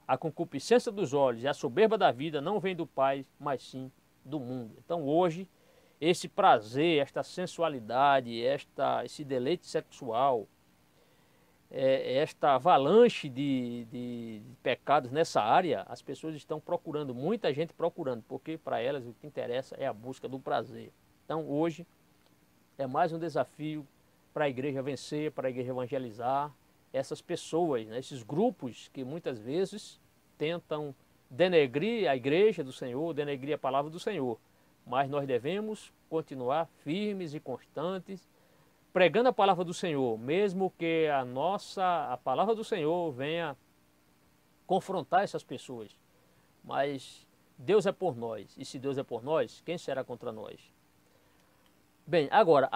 S2: a concupiscência dos olhos e a soberba da vida não vem do Pai, mas sim do mundo. Então hoje, esse prazer, esta sensualidade, esse deleite sexual, esta avalanche de pecados nessa área, as pessoas estão procurando, muita gente procurando, porque para elas o que interessa é a busca do prazer. Então hoje é mais um desafio para a igreja vencer, para a igreja evangelizar essas pessoas, né, esses grupos que muitas vezes tentam denegrir a igreja do Senhor, denegrir a palavra do Senhor. Mas nós devemos continuar firmes e constantes, pregando a palavra do Senhor, mesmo que a palavra do Senhor venha confrontar essas pessoas. Mas Deus é por nós, e se Deus é por nós, quem será contra nós? Bem, agora,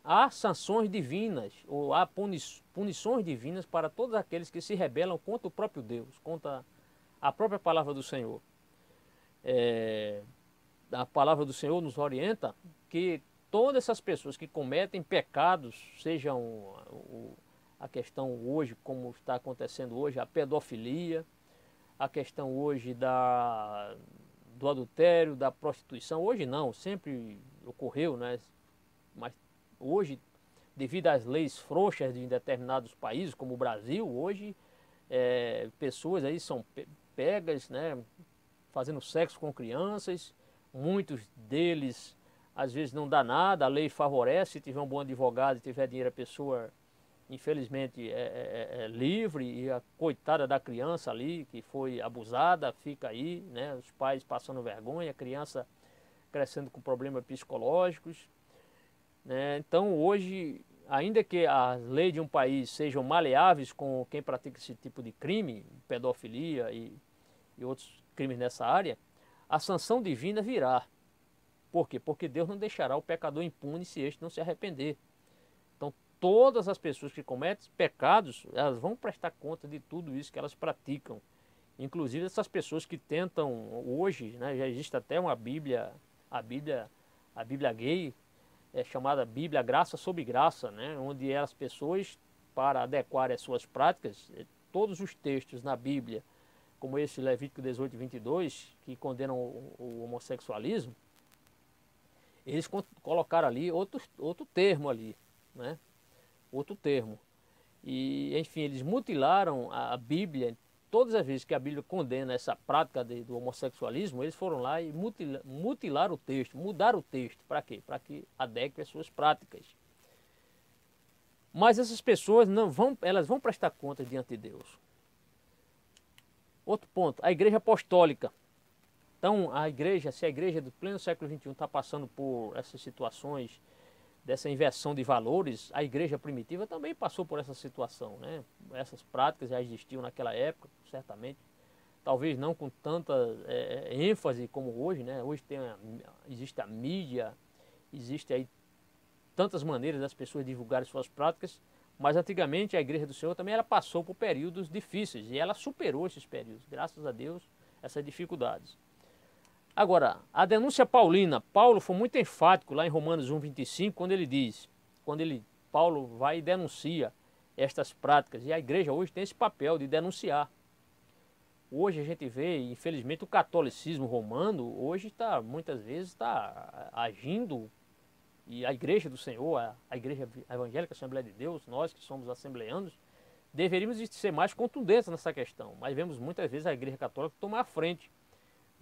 S2: há sanções divinas, ou há punições divinas para todos aqueles que se rebelam contra o próprio Deus, contra a própria palavra do Senhor. A palavra do Senhor nos orienta que todas essas pessoas que cometem pecados, sejam a questão hoje, como está acontecendo hoje, a pedofilia, a questão hoje do adultério, da prostituição, hoje não, sempre ocorreu, né? Mas hoje, devido às leis frouxas de determinados países, como o Brasil, hoje pessoas aí são pegas, né, fazendo sexo com crianças, muitos deles às vezes não dá nada, a lei favorece, se tiver um bom advogado e tiver dinheiro, a pessoa infelizmente é livre, e a coitada da criança ali que foi abusada fica aí, né, os pais passando vergonha, a criança crescendo com problemas psicológicos, né? Então hoje, ainda que as leis de um país sejam maleáveis com quem pratica esse tipo de crime, pedofilia e outros crimes nessa área, a sanção divina virá. Por quê? Porque Deus não deixará o pecador impune se este não se arrepender. Então todas as pessoas que cometem pecados, elas vão prestar conta de tudo isso que elas praticam. Inclusive essas pessoas que tentam hoje, né, já existe até uma Bíblia, a Bíblia gay, chamada Bíblia Graça sobre Graça, né, onde as pessoas, para adequar as suas práticas, todos os textos na Bíblia, como esse Levítico 18 e 22, que condenam o homossexualismo, eles colocaram ali outro termo ali, né? Outro termo. E, enfim, eles mutilaram a Bíblia. Todas as vezes que a Bíblia condena essa prática do homossexualismo, eles foram lá e mutilaram o texto, mudaram o texto. Para quê? Para que adeque as suas práticas. Mas essas pessoas elas vão prestar conta diante de Deus. Outro ponto, a igreja apostólica. Então, se a igreja do pleno século XXI está passando por essas situações, dessa inversão de valores, a igreja primitiva também passou por essa situação, né? Essas práticas já existiam naquela época, certamente. Talvez não com tanta ênfase como hoje, né? Hoje existe a mídia, existe aí tantas maneiras das pessoas divulgarem suas práticas, mas antigamente a igreja do Senhor também ela passou por períodos difíceis e ela superou esses períodos, graças a Deus, essas dificuldades. Agora, a denúncia paulina, Paulo foi muito enfático lá em Romanos 1:25, Paulo vai e denuncia estas práticas, e a igreja hoje tem esse papel de denunciar. Hoje a gente vê, infelizmente, o catolicismo romano, hoje muitas vezes está agindo, e a igreja do Senhor, a igreja evangélica, a Assembleia de Deus, nós que somos assembleanos, deveríamos ser mais contundentes nessa questão, mas vemos muitas vezes a igreja católica tomar a frente,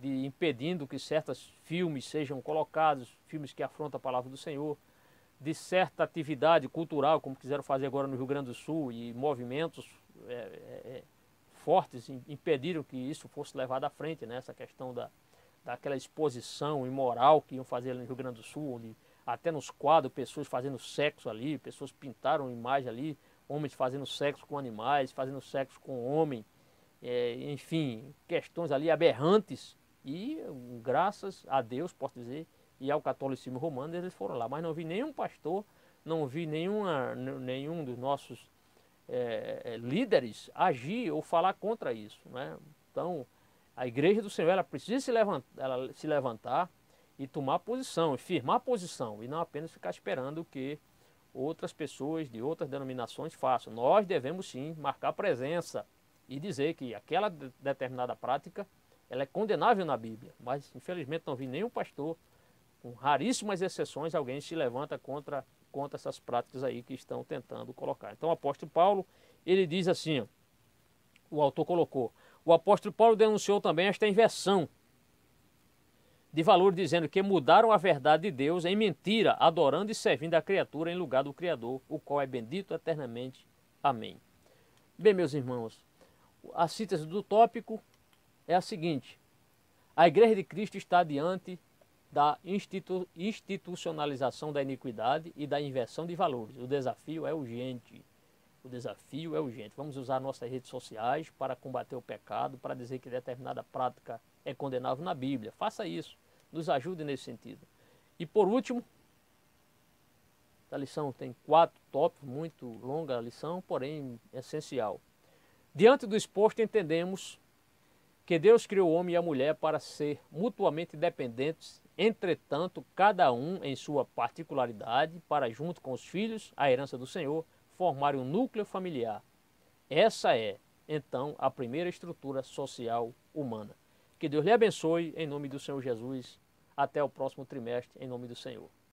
S2: impedindo que certos filmes sejam colocados, filmes que afrontam a palavra do Senhor, de certa atividade cultural, como quiseram fazer agora no Rio Grande do Sul, e movimentos fortes impediram que isso fosse levado à frente, né? Essa questão daquela exposição imoral que iam fazer no Rio Grande do Sul, onde até nos quadros, pessoas fazendo sexo ali, pessoas pintaram imagem ali, homens fazendo sexo com animais, fazendo sexo com homem, enfim, questões ali aberrantes. E graças a Deus, posso dizer, e ao catolicismo romano, eles foram lá. Mas não vi nenhum pastor, não vi nenhum dos nossos líderes agir ou falar contra isso, né? Então, a igreja do Senhor, ela precisa se levantar e tomar posição, e firmar posição, e não apenas ficar esperando que outras pessoas de outras denominações façam. Nós devemos sim marcar presença e dizer que aquela determinada prática ela é condenável na Bíblia, mas infelizmente não vi nenhum pastor, com raríssimas exceções, alguém se levanta contra essas práticas aí que estão tentando colocar. Então o apóstolo Paulo, ele diz assim, ó, o autor colocou, o apóstolo Paulo denunciou também esta inversão de valor, dizendo que mudaram a verdade de Deus em mentira, adorando e servindo a criatura em lugar do Criador, o qual é bendito eternamente. Amém. Bem, meus irmãos, a síntese do tópico é a seguinte: a Igreja de Cristo está diante da institucionalização da iniquidade e da inversão de valores. O desafio é urgente. O desafio é urgente. Vamos usar nossas redes sociais para combater o pecado, para dizer que determinada prática é condenável na Bíblia. Faça isso. Nos ajude nesse sentido. E por último, a lição tem 4 tópicos, muito longa a lição, porém essencial. Diante do exposto, entendemos que Deus criou o homem e a mulher para ser mutuamente dependentes, entretanto, cada um em sua particularidade, para junto com os filhos, a herança do Senhor, formarem um núcleo familiar. Essa é, então, a primeira estrutura social humana. Que Deus lhe abençoe, em nome do Senhor Jesus. Até o próximo trimestre, em nome do Senhor.